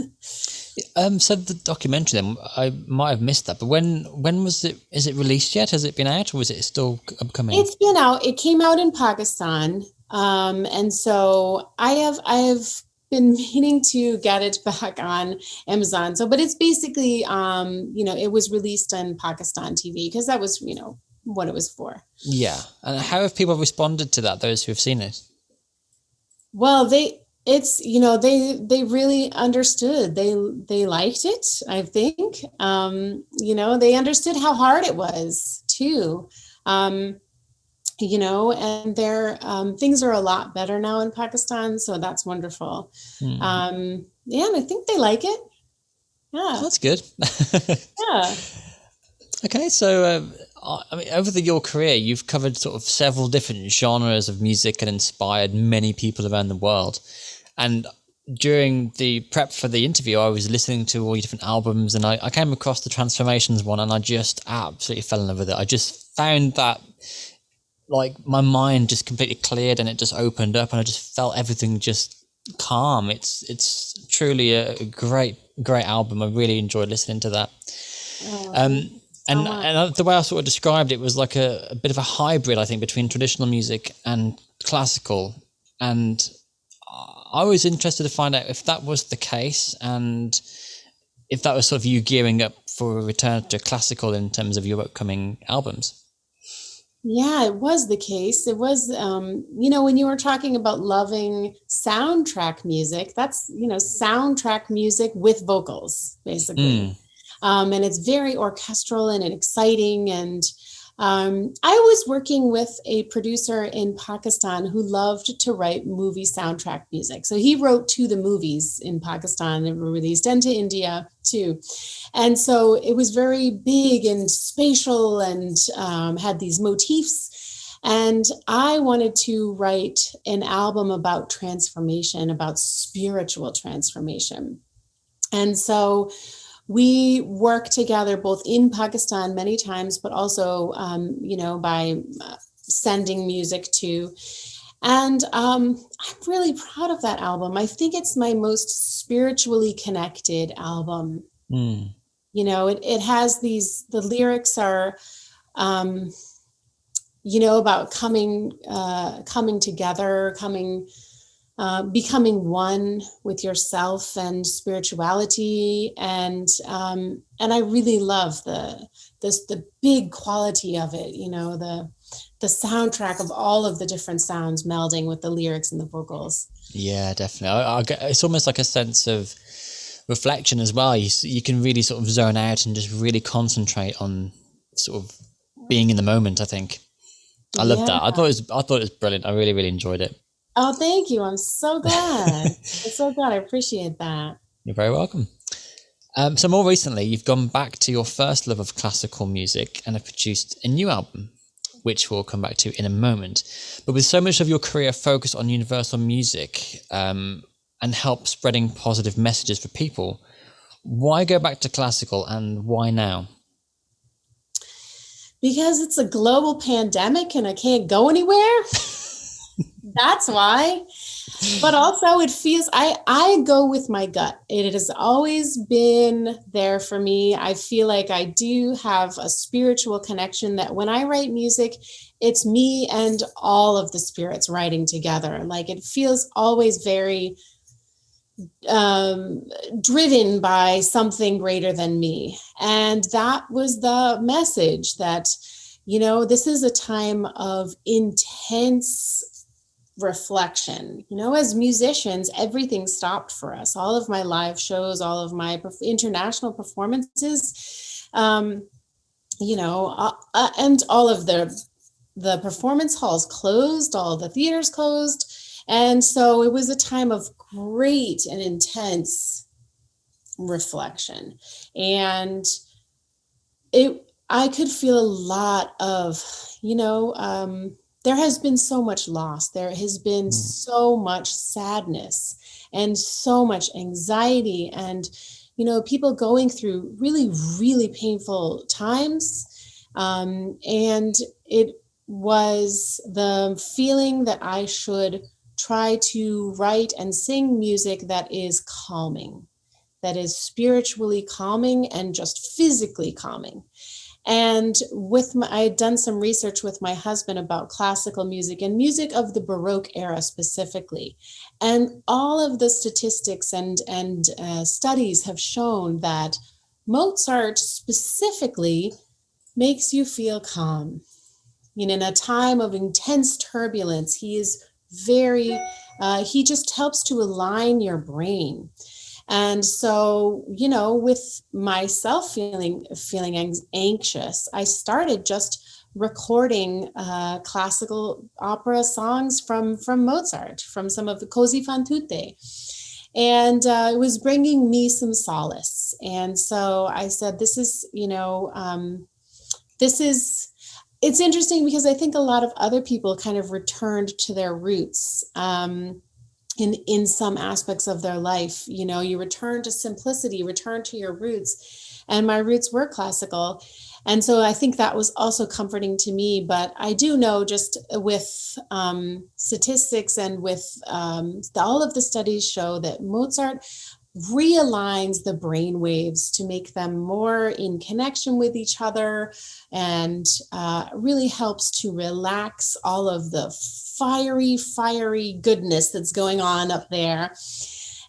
So the documentary, then, I might have missed that, but when was it? Is it released yet? Has it been out, or is it still upcoming? It's been out. It came out in Pakistan, and so I have been meaning to get it back on Amazon. So, but it's basically, it was released on Pakistan TV because that was, what it was for. Yeah, and how have people responded to that? Those who have seen it. Well, they really understood. They liked it, I think. They understood how hard it was too. And their things are a lot better now in Pakistan, so that's wonderful. And I think they like it. Yeah, that's good. Yeah. Okay, so over your career, you've covered sort of several different genres of music and inspired many people around the world. And during the prep for the interview, I was listening to all your different albums, and I came across the Transformations one, and I just absolutely fell in love with it. I just found that, like, my mind just completely cleared, and it just opened up, and I just felt everything just calm. It's truly a great album. I really enjoyed listening to that. And the way I sort of described it was like a bit of a hybrid, I think, between traditional music and classical. And I was interested to find out if that was the case, and if that was sort of you gearing up for a return to classical in terms of your upcoming albums. Yeah, it was the case. It was, when you were talking about loving soundtrack music, that's, soundtrack music with vocals, basically. And it's very orchestral and exciting. And I was working with a producer in Pakistan who loved to write movie soundtrack music. So he wrote to the movies in Pakistan that were released, and to India too. And so it was very big and spatial, and had these motifs. And I wanted to write an album about transformation, about spiritual transformation. And so we work together both in Pakistan many times, but also, by sending music too. And I'm really proud of that album. I think it's my most spiritually connected album. Mm. It has the lyrics are, about coming together, becoming one with yourself and spirituality, and I really love the big quality of it. The soundtrack of all of the different sounds melding with the lyrics and the vocals. Yeah, definitely. It's almost like a sense of reflection as well. You can really sort of zone out and just really concentrate on sort of being in the moment. I think I love that. I thought it was brilliant. I really, really enjoyed it. Oh, thank you. I'm so glad. I'm so glad. I appreciate that. You're very welcome. So more recently, you've gone back to your first love of classical music and have produced a new album, which we'll come back to in a moment. But with so much of your career focused on universal music and help spreading positive messages for people, why go back to classical, and why now? Because it's a global pandemic and I can't go anywhere. That's why. But also it feels, I go with my gut. It has always been there for me. I feel like I do have a spiritual connection that when I write music, it's me and all of the spirits writing together. Like it feels always very driven by something greater than me. And that was the message that, this is a time of intense reflection. As musicians, everything stopped for us. All of my live shows, all of my international performances, and all of the performance halls closed, all the theaters closed. And so it was a time of great and intense reflection. And I could feel a lot of, there has been so much loss. There has been so much sadness and so much anxiety, and, people going through really, really painful times. And it was the feeling that I should try to write and sing music that is calming, that is spiritually calming and just physically calming. And I had done some research with my husband about classical music and music of the Baroque era specifically. And all of the statistics and studies have shown that Mozart specifically makes you feel calm. In a time of intense turbulence, he is he just helps to align your brain. And so, with myself feeling anxious, I started just recording classical opera songs from Mozart, from some of the Così fan tutte. And it was bringing me some solace. And so I said, it's interesting because I think a lot of other people kind of returned to their roots in some aspects of their life. You return to simplicity, return to your roots. And my roots were classical. And so I think that was also comforting to me. But I do know, just with statistics and with all of the studies show that Mozart realigns the brain waves to make them more in connection with each other, and really helps to relax all of the fiery goodness that's going on up there.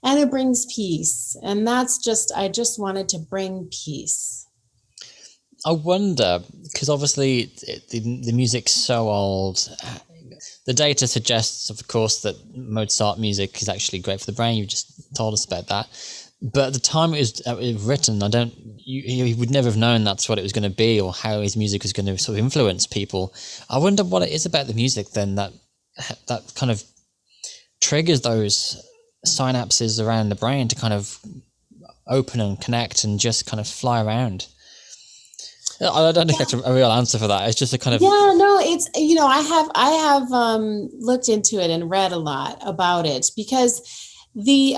And it brings peace. And I just wanted to bring peace. I wonder, because obviously the music's so old. The data suggests, of course, that Mozart music is actually great for the brain. You just told us about that. But at the time it was written, he would never have known that's what it was going to be, or how his music was going to sort of influence people. I wonder what it is about the music then that kind of triggers those synapses around the brain to kind of open and connect and just kind of fly around. I don't think that's a real answer for that. It's just a kind of it's I have looked into it and read a lot about it, because the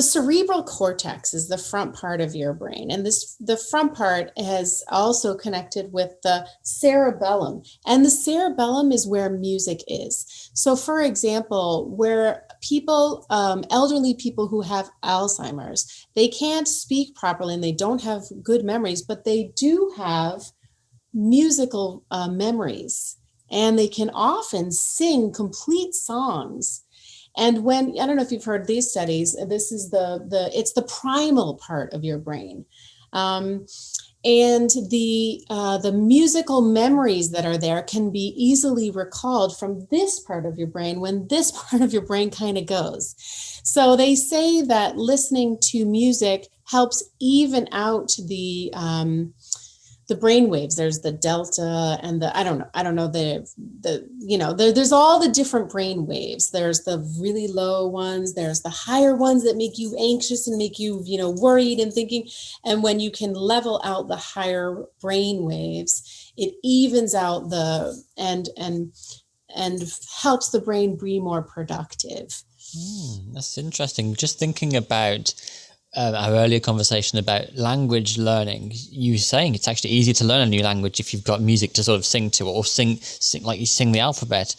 cerebral cortex is the front part of your brain, and the front part has also connected with the cerebellum, and the cerebellum is where music is. So for example, where people, elderly people who have Alzheimer's, they can't speak properly and they don't have good memories, but they do have musical memories, and they can often sing complete songs. And when, I don't know if you've heard these studies, this is it's the primal part of your brain. And the musical memories that are there can be easily recalled from this part of your brain when this part of your brain kind of goes. So they say that listening to music helps even out the brain waves. There's the delta and there's all the different brain waves. There's the really low ones, there's the higher ones that make you anxious and make you, worried and thinking. And when you can level out the higher brain waves, it evens out and helps the brain be more productive. That's interesting. Just thinking about our earlier conversation about language learning, you saying it's actually easier to learn a new language if you've got music to sort of sing to, or sing like you sing the alphabet.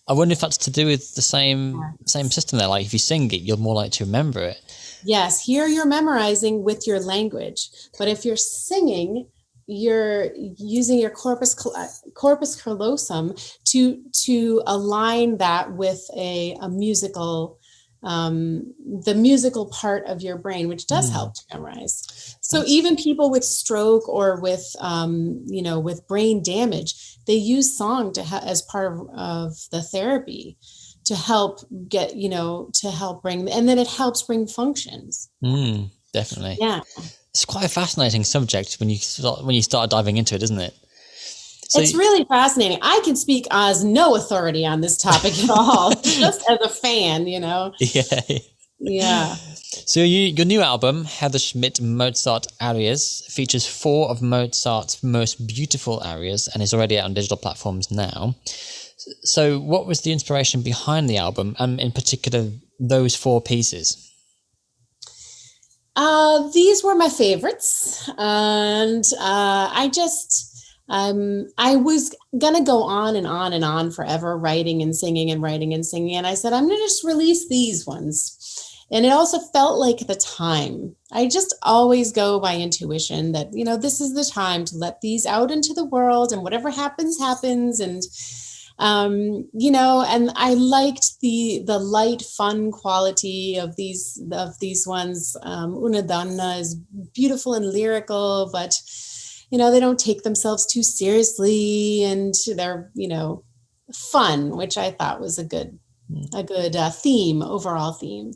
I wonder if that's to do with the same system there. Like if you sing it, you're more likely to remember it. Yes, here you're memorizing with your language, but if you're singing, you're using your corpus callosum to align that with a musical, the musical part of your brain, which does help to memorize. So even people with stroke or with with brain damage, they use song as part of the therapy to help get, to help bring, and then it helps bring functions. Definitely. Yeah. It's quite a fascinating subject when you start diving into it, isn't it? So, it's really fascinating. I can speak as no authority on this topic at all, just as a fan, Yeah. Yeah. So your new album, Schmid Mozart Arias, features 4 of Mozart's most beautiful arias and is already out on digital platforms now. So what was the inspiration behind the album, and in particular those 4 pieces? These were my favorites, and I was going to go on and on and on forever, writing and singing. And I said, I'm going to just release these ones. And it also felt like the time. I just always go by intuition that, this is the time to let these out into the world, and whatever happens, happens. And, and I liked the light, fun quality of these ones. Una Donna is beautiful and lyrical, but they don't take themselves too seriously, and they're, fun, which I thought was a good theme, overall theme.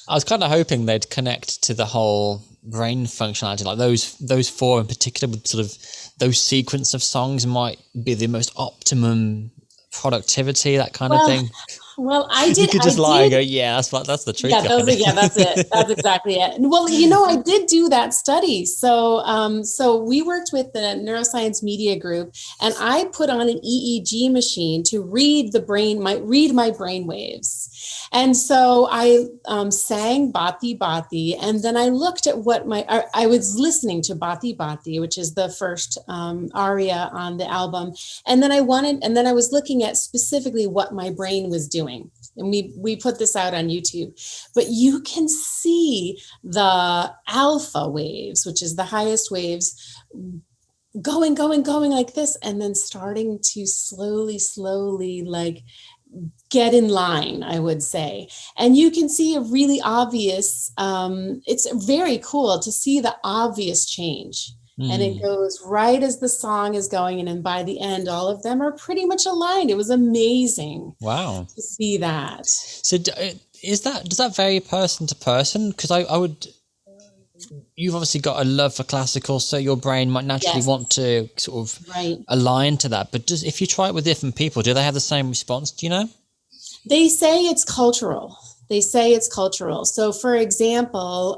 I was kind of hoping they'd connect to the whole brain functionality, like those 4 in particular, with sort of those sequence of songs might be the most optimum productivity, that kind of thing. Well, I did. You could just lie and go, yeah, that's the truth. Yeah, that's it. That's exactly it. Well, I did do that study. So we worked with the Neuroscience Media Group, and I put on an EEG machine to read my brain waves. And so I sang Bhati Bhati, and then I looked at I was listening to Bhati Bhati, which is the first aria on the album, and then I was looking at specifically what my brain was doing. And we put this out on YouTube, but you can see the alpha waves, which is the highest waves, going like this, and then starting to slowly like get in line, I would say. And you can see a really obvious, it's very cool to see the obvious change. And it goes right as the song is going, and then by the end, all of them are pretty much aligned. It was amazing. Wow. To see that. So does that vary person to person? Because I would you've obviously got a love for classical, so your brain might naturally Yes. want to sort of Right. align to that. But if you try it with different people, do they have the same response? Do you know? They say it's cultural. So, for example,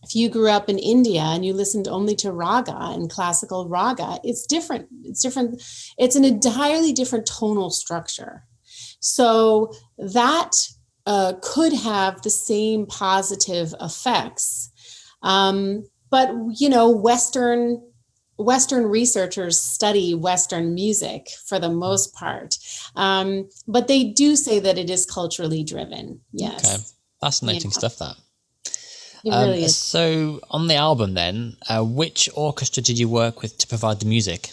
if you grew up in India and you listened only to raga and classical raga, it's different. It's different. It's an entirely different tonal structure. So that could have the same positive effects. But, Western researchers study Western music for the most part. But they do say that it is culturally driven. Yes. Okay. Fascinating stuff, that. It really is. So on the album then, which orchestra did you work with to provide the music?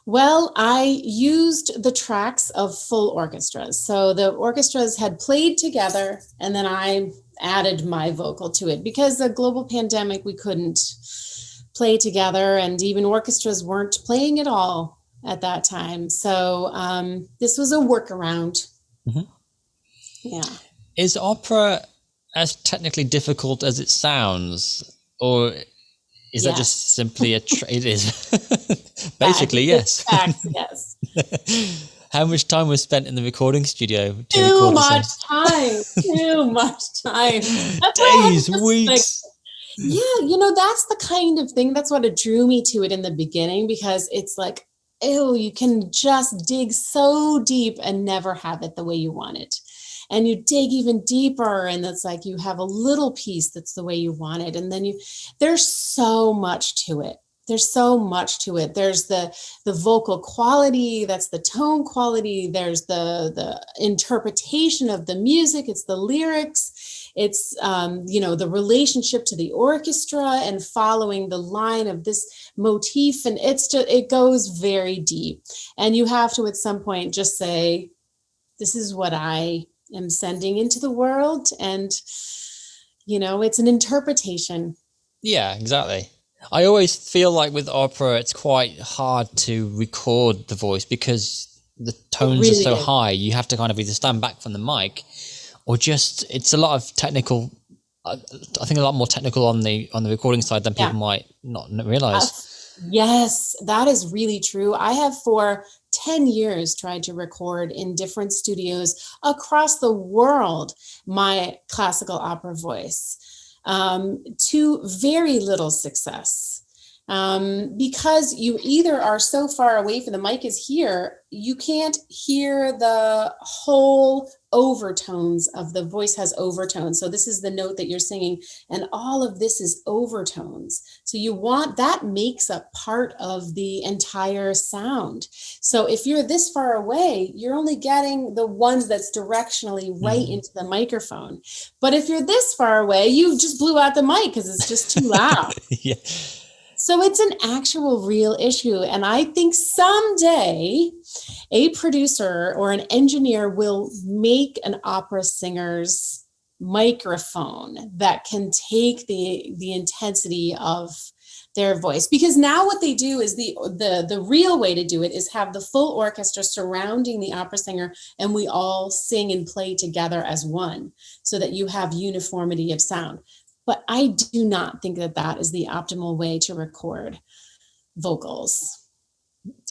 Well, I used the tracks of full orchestras. So the orchestras had played together, and then I added my vocal to it. Because the global pandemic, we couldn't play together, and even orchestras weren't playing at all at that time. So this was a workaround. Mm-hmm. Yeah. Is opera as technically difficult as it sounds, or is that just simply it is? Basically, yes. Fact, yes. How much time was spent in the recording studio? Too much time. Days, weeks. Yeah, that's the kind of thing, that's what it drew me to it in the beginning, because it's like, ew, you can just dig so deep and never have it the way you want it. And you dig even deeper, and it's like you have a little piece that's the way you want it. And then there's so much to it. There's the vocal quality, that's the tone quality. There's the interpretation of the music. It's the lyrics. It's, the relationship to the orchestra and following the line of this motif. And it goes very deep. And you have to, at some point, just say, this is what I am sending into the world. And, it's an interpretation. Yeah, exactly. I always feel like with opera, it's quite hard to record the voice because the tones are so high. You have to kind of either stand back from the mic or it's a lot of technical. I think a lot more technical on the recording side than people might not realize. Yes, that is really true. I have for 10 years tried to record in different studios across the world my classical opera voice, to very little success. Because you either are so far away from the mic is here, you can't hear the whole overtones of the voice has overtones. So this is the note that you're singing, and all of this is overtones. So that makes up part of the entire sound. So if you're this far away, you're only getting the ones that's directionally right into the microphone. But if you're this far away, you just blew out the mic because it's just too loud. Yeah. So it's an actual real issue. And I think someday a producer or an engineer will make an opera singer's microphone that can take the intensity of their voice. Because now what they do is the real way to do it is have the full orchestra surrounding the opera singer, and we all sing and play together as one so that you have uniformity of sound. But I do not think that is the optimal way to record vocals.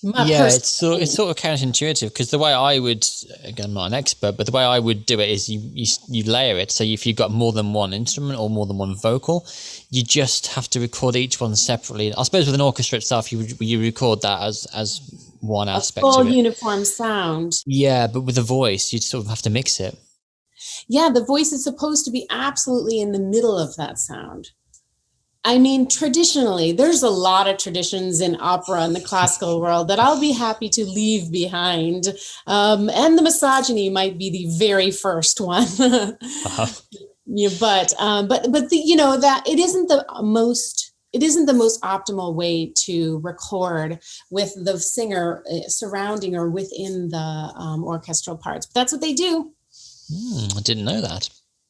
It's sort of counterintuitive, because the way I would, again, I'm not an expert, but the way I would do it is you layer it. So if you've got more than one instrument or more than one vocal, you just have to record each one separately. I suppose with an orchestra itself, you record that as one aspect of it. Full uniform sound. Yeah, but with the voice, you sort of have to mix it. Yeah, the voice is supposed to be absolutely in the middle of that sound. I mean, traditionally, there's a lot of traditions in opera in the classical world that I'll be happy to leave behind. And the misogyny might be the very first one. Yeah, but that it isn't the most optimal way to record with the singer surrounding or within the orchestral parts. But that's what they do. I didn't know that.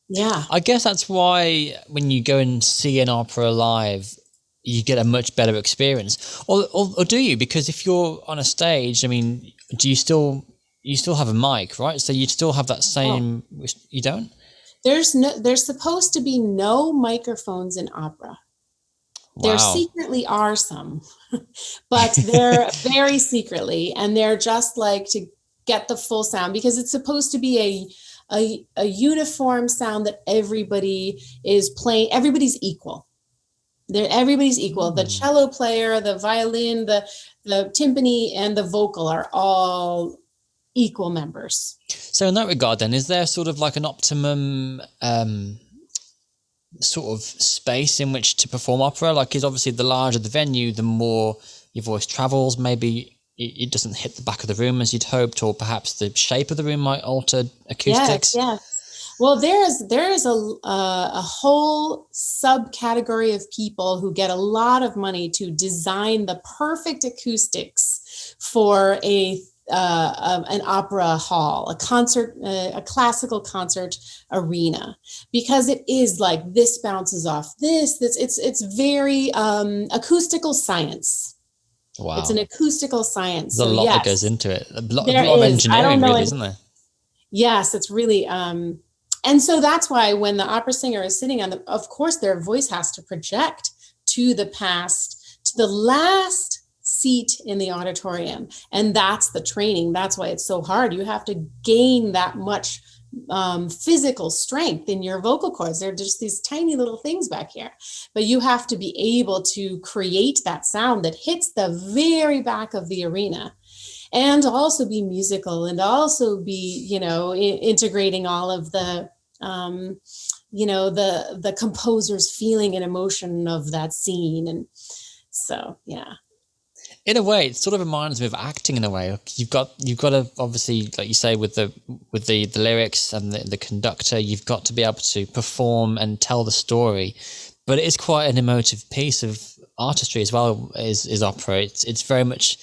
Yeah. I guess that's why when you go and see an opera live, you get a much better experience. Or do you? Because if you're on a stage, I mean, you still have a mic, right? So you still have that same... You don't? There's supposed to be no microphones in opera. There Wow. secretly are some, but they're very secretly, and they're just like to get the full sound, because it's supposed to be a uniform sound that everybody is playing. Everybody's equal. Everybody's equal. The cello player, the violin, the timpani, and the vocal are all equal members. So in that regard, then, is there sort of like an optimum sort of space in which to perform opera? Like, is obviously the larger the venue, the more your voice travels. Maybe it doesn't hit the back of the room as you'd hoped, or perhaps the shape of the room might alter acoustics. Yes. Well, there is a whole subcategory of people who get a lot of money to design the perfect acoustics for an opera hall, a classical concert arena, because it is like, this bounces off this. It's very acoustical science. Wow. It's an acoustical science. There's a lot that goes into it. A lot of engineering, really, isn't there? Yes, it's really. And so that's why when the opera singer is sitting of course, their voice has to project to the past, to the last seat in the auditorium. And that's the training. That's why it's so hard. You have to gain that much physical strength in your vocal cords. They're just these tiny little things back here, but you have to be able to create that sound that hits the very back of the arena, and also be musical, and also be, integrating all of the, the composer's feeling and emotion of that scene. And so, yeah. In a way, it sort of reminds me of acting in a way. You've got to, obviously, like you say, with the lyrics and the conductor, you've got to be able to perform and tell the story. But it is quite an emotive piece of artistry as well, is opera. It's very much,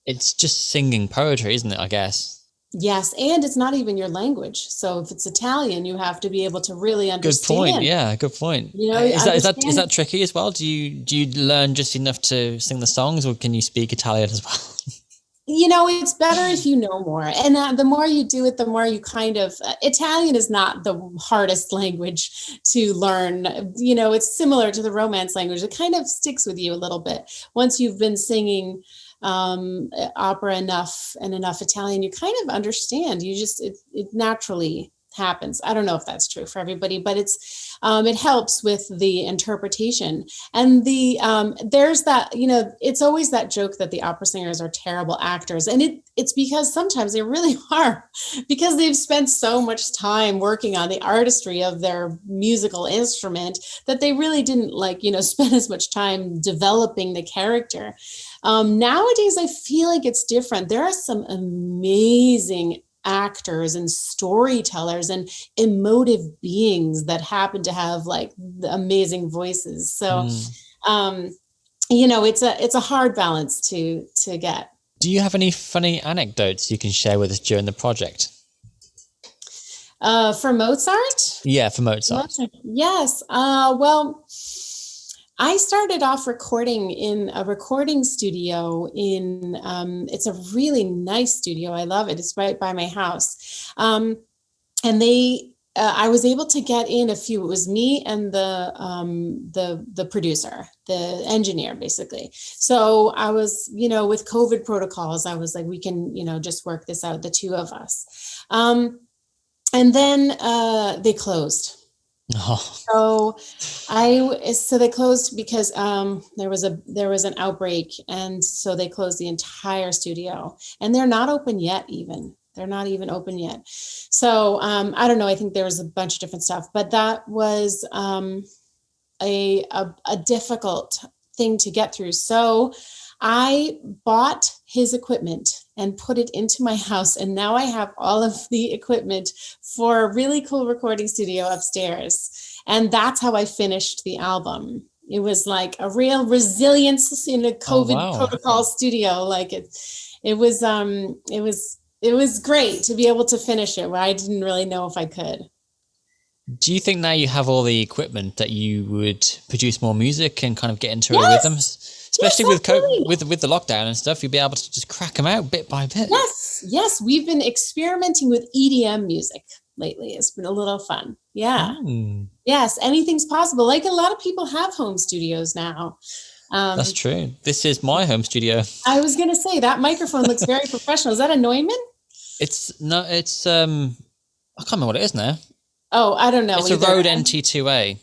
it's just singing poetry, isn't it, I guess? Yes, and it's not even your language. So if it's Italian, you have to be able to really understand. Good point. Yeah, good point. Is that tricky as well? Do you learn just enough to sing the songs, or can you speak Italian as well? It's better if you know more, and the more you do it, the more you kind of. Italian is not the hardest language to learn. It's similar to the Romance language. It kind of sticks with you a little bit once you've been singing opera enough Italian. You kind of understand. You just it naturally happens. I don't know if that's true for everybody, but it helps with the interpretation. And there's that, it's always that joke that the opera singers are terrible actors, and it's because sometimes they really are, because they've spent so much time working on the artistry of their musical instrument that they really didn't spend as much time developing the character. Nowadays, I feel like it's different. There are some amazing actors and storytellers and emotive beings that happen to have amazing voices. So, it's a hard balance to get. Do you have any funny anecdotes you can share with us during the project? For Mozart? Yeah, for Mozart. Yes. Well, I started off recording in a recording studio it's a really nice studio. I love it. It's right by my house. And I was able to get in a few. It was me and the producer, the engineer, basically. So I was, with COVID protocols, I was like, we can, just work this out, the two of us. And then they closed. Oh. So they closed because there was an outbreak, and so they closed the entire studio, and they're not open yet. They're not even open yet. So I don't know. I think there was a bunch of different stuff, but that was a difficult thing to get through. So I bought his equipment and put it into my house. And now I have all of the equipment for a really cool recording studio upstairs. And that's how I finished the album. It was like a real resilience in a COVID protocol studio. It was great to be able to finish it where I didn't really know if I could. Do you think now you have all the equipment that you would produce more music and kind of get into a rhythm? Especially with the lockdown and stuff, you'll be able to just crack them out bit by bit. Yes. We've been experimenting with EDM music. lately. It's been a little fun. Yeah. Mm, Yes, anything's possible. Like a lot of people have home studios now. that's true. This is my home studio. I was going to say that microphone looks very professional. Is that a Neumann? It's I can't remember what it is now. Oh, I don't know. It's a Rode NT2A.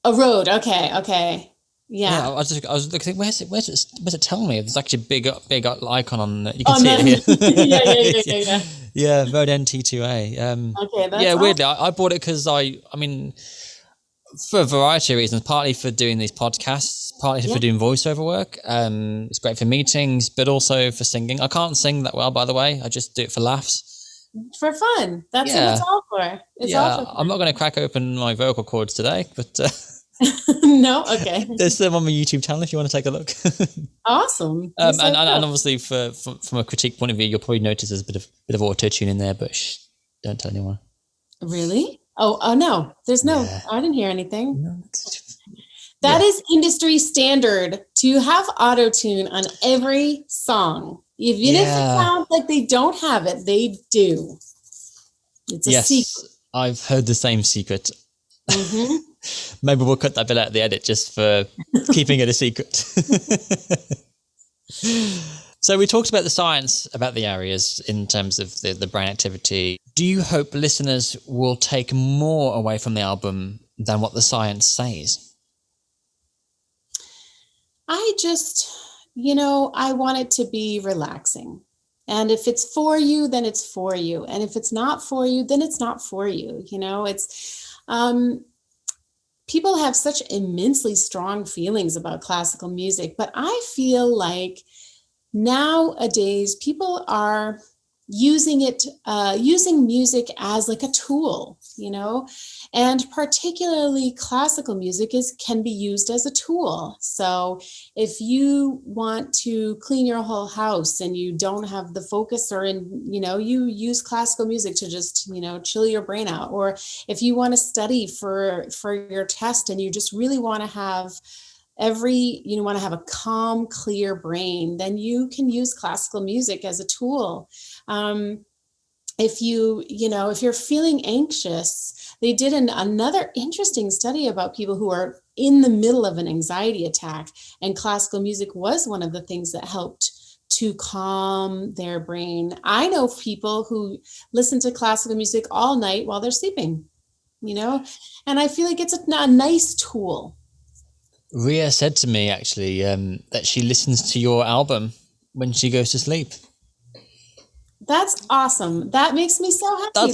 A Rode. Okay. Yeah. I was looking. Where's it telling me? There's actually a big icon on. You can see it here. yeah. Yeah, Rode NT2A. Okay, that's yeah, weirdly, I bought it because I mean, for a variety of reasons. Partly for doing these podcasts, partly for doing voiceover work. It's great for meetings, but also for singing. I can't sing that well, by the way. I just do it for laughs. For fun. That's what it's all for. It's all for fun. I'm not going to crack open my vocal cords today, but no, okay. There's them on my YouTube channel if you want to take a look. Awesome. And obviously, from a critique point of view, you'll probably notice there's a bit of auto tune in there, but don't tell anyone. Really? Oh no. There's no. Yeah. I didn't hear anything. No, that is industry standard to have auto tune on every song. Even if it sounds like they don't have it, they do. It's a secret. I've heard the same secret. Mm-hmm. Maybe we'll cut that bit out of the edit just for keeping it a secret. So we talked about the science about the Arias in terms of the brain activity. Do you hope listeners will take more away from the album than what the science says? I want it to be relaxing. And if it's for you, then it's for you. And if it's not for you, then it's not for you. It's people have such immensely strong feelings about classical music, but I feel like nowadays people are using music as like a tool, and particularly classical music can be used as a tool. So if you want to clean your whole house and you don't have the focus, or you use classical music to just, chill your brain out. Or if you want to study for your test and you just really want to have a calm, clear brain, then you can use classical music as a tool. If you're feeling anxious, they did another interesting study about people who are in the middle of an anxiety attack, and classical music was one of the things that helped to calm their brain. I know people who listen to classical music all night while they're sleeping, and I feel like it's a nice tool. Ria said to me actually that she listens to your album when she goes to sleep. That's awesome. That makes me so happy.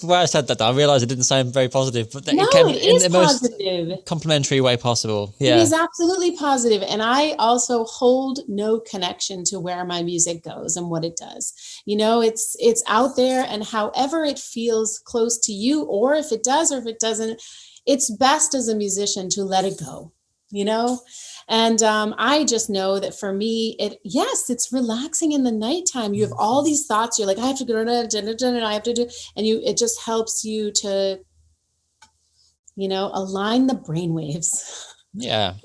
Where I said that, I realized it didn't sound very positive, but it came in the positive. Most complimentary way possible. Yeah. It is absolutely positive. And I also hold no connection to where my music goes and what it does. It's out there, and however it feels close to you, or if it does or if it doesn't, it's best as a musician to let it go, And I just know that for me, it's relaxing in the nighttime. You have all these thoughts. You're like, I have to go to dinner, and I have to do, and it just helps you to, align the brainwaves. Yeah.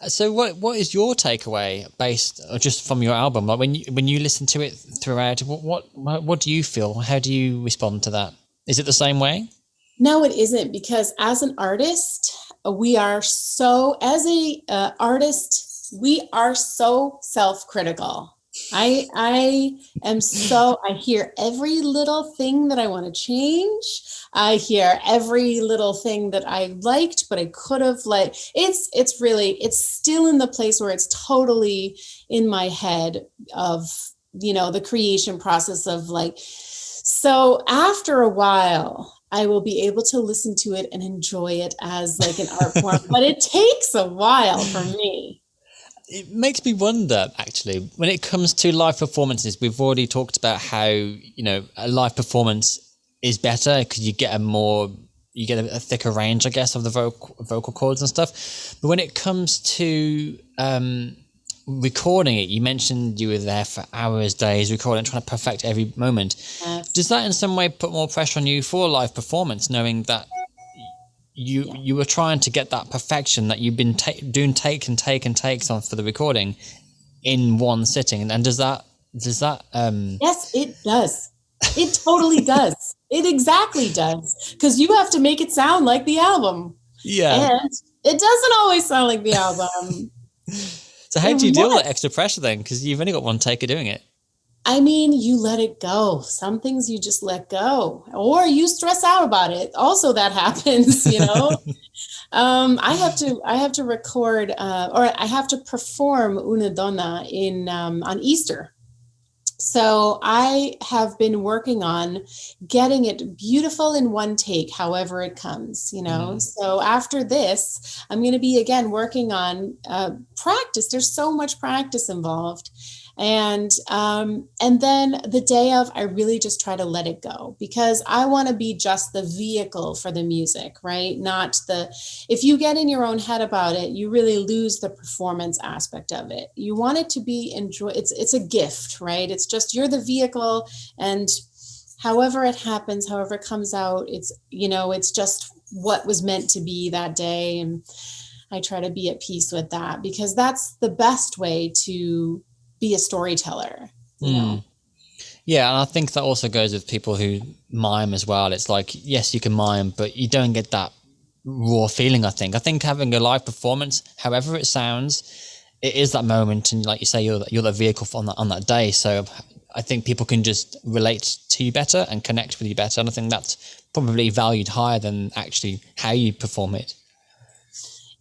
So what is your takeaway based just from your album? Like when you listen to it throughout, what do you feel? How do you respond to that? Is it the same way? No, it isn't, because as an artist, we are so self-critical. I hear every little thing that I want to change. I hear every little thing that I liked, but I could have it's still in the place where it's totally in my head of, the creation process of so after a while, I will be able to listen to it and enjoy it as like an art form, but it takes a while for me. It makes me wonder, actually, when it comes to live performances, we've already talked about how, a live performance is better because you get a thicker range, I guess, of the vocal cords and stuff. But when it comes to recording it, you mentioned you were there for hours, days recording, trying to perfect every moment. Yes. Does that in some way put more pressure on you for live performance, knowing that you were trying to get that perfection that you've been doing takes on for the recording in one sitting? And does that yes, it does. It totally does. It exactly does. Because you have to make it sound like the album. Yeah. And it doesn't always sound like the album. So how do you In deal with what? that extra pressure then? Because you've only got one take of doing it. I mean, you let it go. Some things you just let go, or you stress out about it. Also, that happens, you know. I have to record, or I have to perform Una Donna in on Easter. So I have been working on getting it beautiful in one take, however it comes, you know. So after this, I'm going to be again working on practice. There's so much practice involved. And then the day of, I really just try to let it go because I want to be just the vehicle for the music, right? Not the, if you get in your own head about it, you really lose the performance aspect of it. You want it to be enjoy. It's a gift, right? It's just, you're the vehicle, and however it happens, however it comes out, it's, you know, it's just what was meant to be that day. And I try to be at peace with that because that's the best way to be a storyteller, you know. Yeah, and I think that also goes with people who mime as well. It's like, yes, you can mime, but you don't get that raw feeling. I think having a live performance, however it sounds, it is that moment, and like you say, you're the vehicle on that day. So I think people can just relate to you better and connect with you better, and I think that's probably valued higher than actually how you perform it.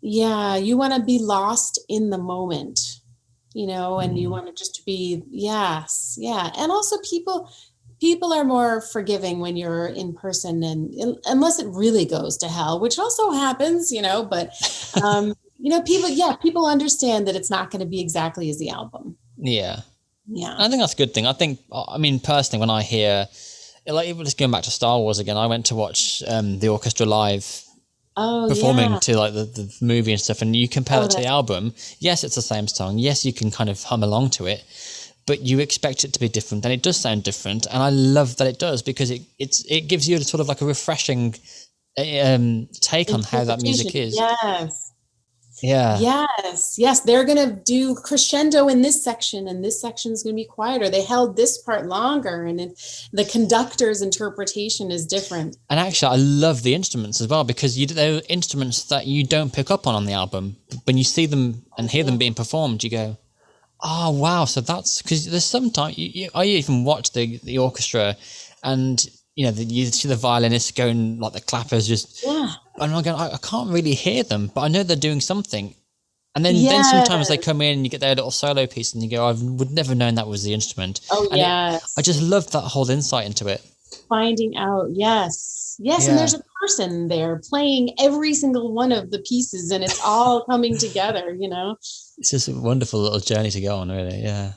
Yeah, you want to be lost in the moment, you know, and you want to just be, yes, yeah. And also people are more forgiving when you're in person, and unless it really goes to hell, which also happens, you know, but you know, people understand that it's not going to be exactly as the album. Yeah. Yeah. I think that's a good thing. I mean, personally, when I hear, like, even just going back to Star Wars again, I went to watch the orchestra live performing to like the movie and stuff, and you compare that to the album. Yes, it's the same song. Yes, you can kind of hum along to it, but you expect it to be different, and it does sound different. And I love that it does, because it gives you sort of like a refreshing take on how that music is. Yes. Yeah. Yes. They're going to do crescendo in this section, and this section is going to be quieter. They held this part longer, and the conductor's interpretation is different. And actually, I love the instruments as well, because they're instruments that you don't pick up on the album. When you see them and hear them being performed, you go, oh, wow. So that's because there's sometimes I even watch the orchestra, and you know, you see the violinists going, like the clappers just, and I'm going, I can't really hear them, but I know they're doing something. And then sometimes they come in and you get their little solo piece and you go, I would never known that was the instrument. I just love that whole insight into it. Finding out, yes. And there's a person there playing every single one of the pieces, and it's all coming together, you know. It's just a wonderful little journey to go on, really. Yeah.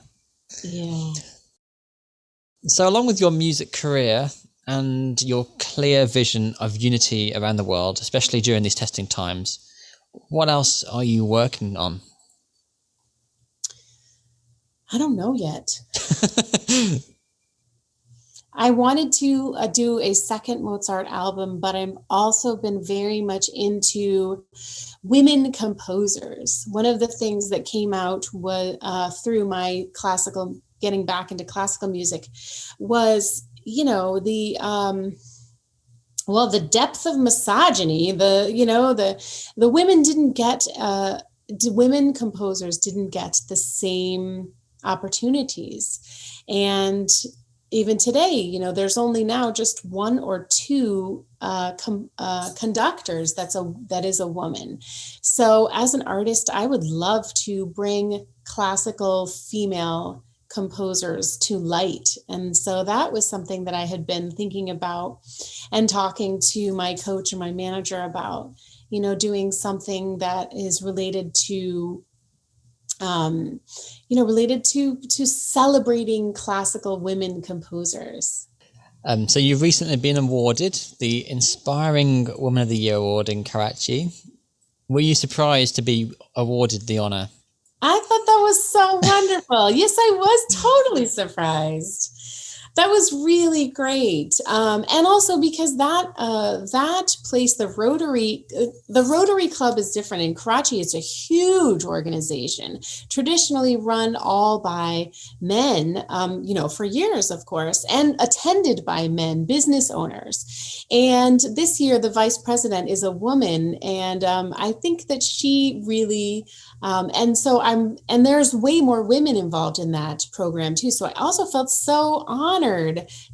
So along with your music career and your clear vision of unity around the world, especially during these testing times, what else are you working on? I don't know yet. I wanted to do a second Mozart album, but I'm also been very much into women composers. One of the things that came out was through my getting back into classical music was, you know, the depth of misogyny, the women didn't get, women composers didn't get the same opportunities. And even today, you know, there's only now just one or two conductors that is a woman. So as an artist, I would love to bring classical female composers to light. And so that was something that I had been thinking about and talking to my coach and my manager about, you know, doing something that is related to related to celebrating classical women composers. So you've recently been awarded the Inspiring Woman of the Year award in Karachi. Were you surprised to be awarded the honor? I thought that was so wonderful. Yes, I was totally surprised. That was really great, and also because that place, the Rotary Club is different in Karachi. It's a huge organization, traditionally run all by men, for years, of course, and attended by men, business owners. And this year, the vice president is a woman, and I think that she really. And there's way more women involved in that program too. So I also felt so honored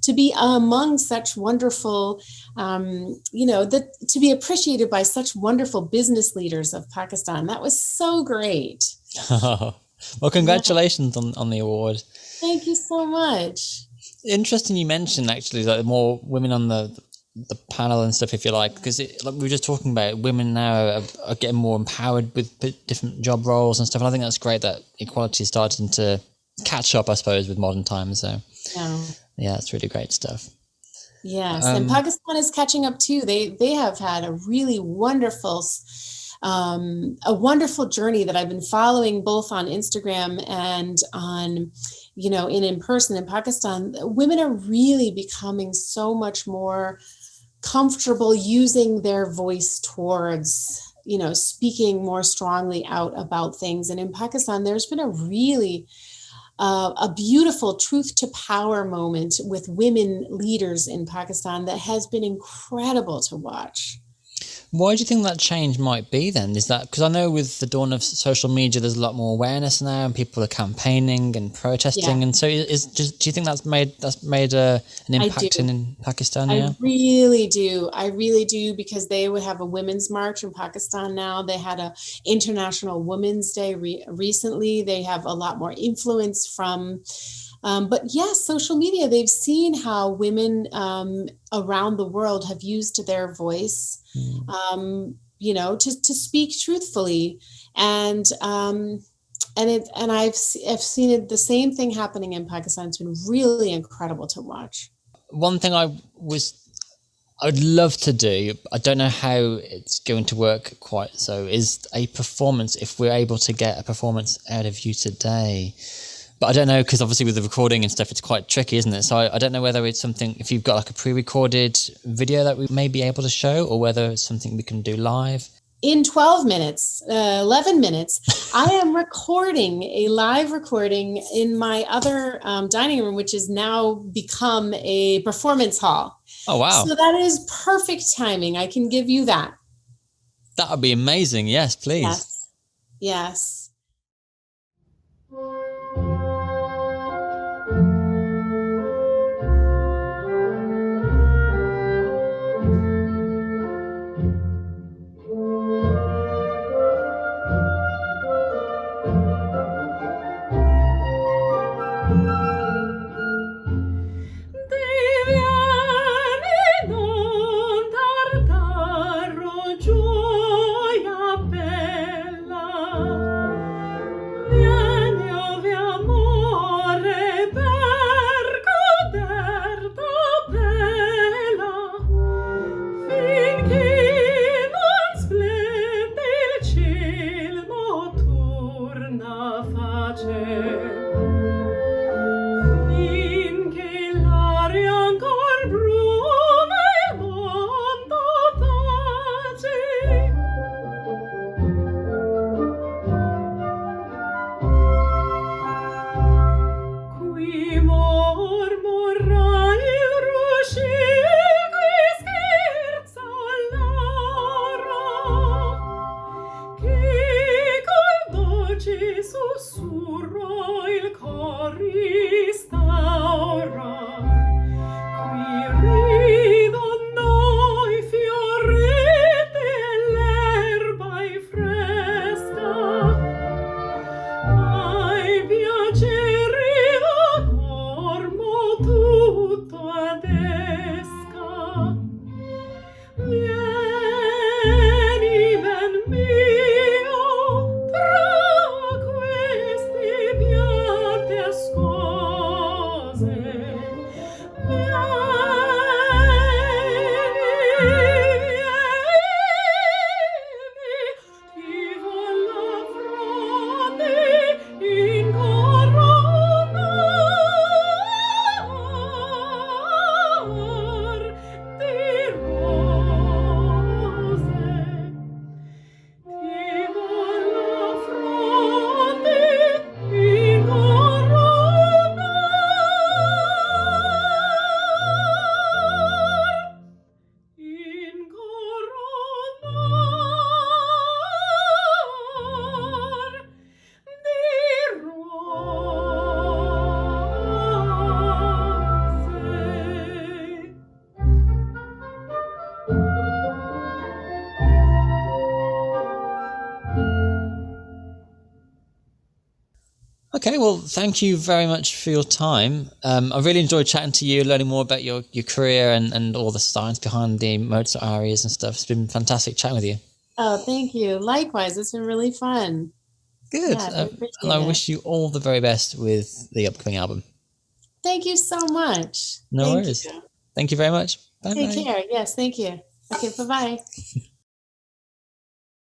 to be among such wonderful, to be appreciated by such wonderful business leaders of Pakistan. That was so great. Well, congratulations on the award. Thank you so much. Interesting you mentioned actually that more women on the panel and stuff, if you like, because like we were just talking about, women now are getting more empowered with different job roles and stuff, and I think that's great that equality is starting to catch up, I suppose, with modern times. So yeah, it's really great stuff. Yes, and Pakistan is catching up too. They have had a really wonderful journey that I've been following both on Instagram and on in person in Pakistan. Women are really becoming so much more comfortable using their voice towards, speaking more strongly out about things. And in Pakistan, there's been a really a beautiful truth to power moment with women leaders in Pakistan that has been incredible to watch. Why do you think that change might be then? Is that because I know with the dawn of social media, there's a lot more awareness now, and people are campaigning and protesting, and so do you think that's made an impact in Pakistan? I really do, because they would have a women's march in Pakistan now. They had a International Women's Day recently. They have a lot more influence from. But yes, social media, they've seen how women around the world have used their voice, to speak truthfully. And I've seen it, the same thing happening in Pakistan. It's been really incredible to watch. One thing I'd love to do, I don't know how it's going to work quite so, is a performance, if we're able to get a performance out of you today. But I don't know, because obviously with the recording and stuff, it's quite tricky, isn't it? So I don't know whether it's something, if you've got like a pre-recorded video that we may be able to show, or whether it's something we can do live. In 11 minutes, I am recording a live recording in my other dining room, which has now become a performance hall. Oh, wow. So that is perfect timing. I can give you that. That would be amazing. Yes, please. Yes. Scuola Okay, well, thank you very much for your time. I really enjoyed chatting to you, learning more about your career and all the science behind the Mozart arias and stuff. It's been fantastic chatting with you. Oh, thank you. Likewise, it's been really fun. Good. Yeah, I And I appreciate it. wish you all the very best with the upcoming album. Thank you so much. No Thank worries. you. Thank you very much. Bye Take bye. care. Yes, thank you. Okay, bye-bye.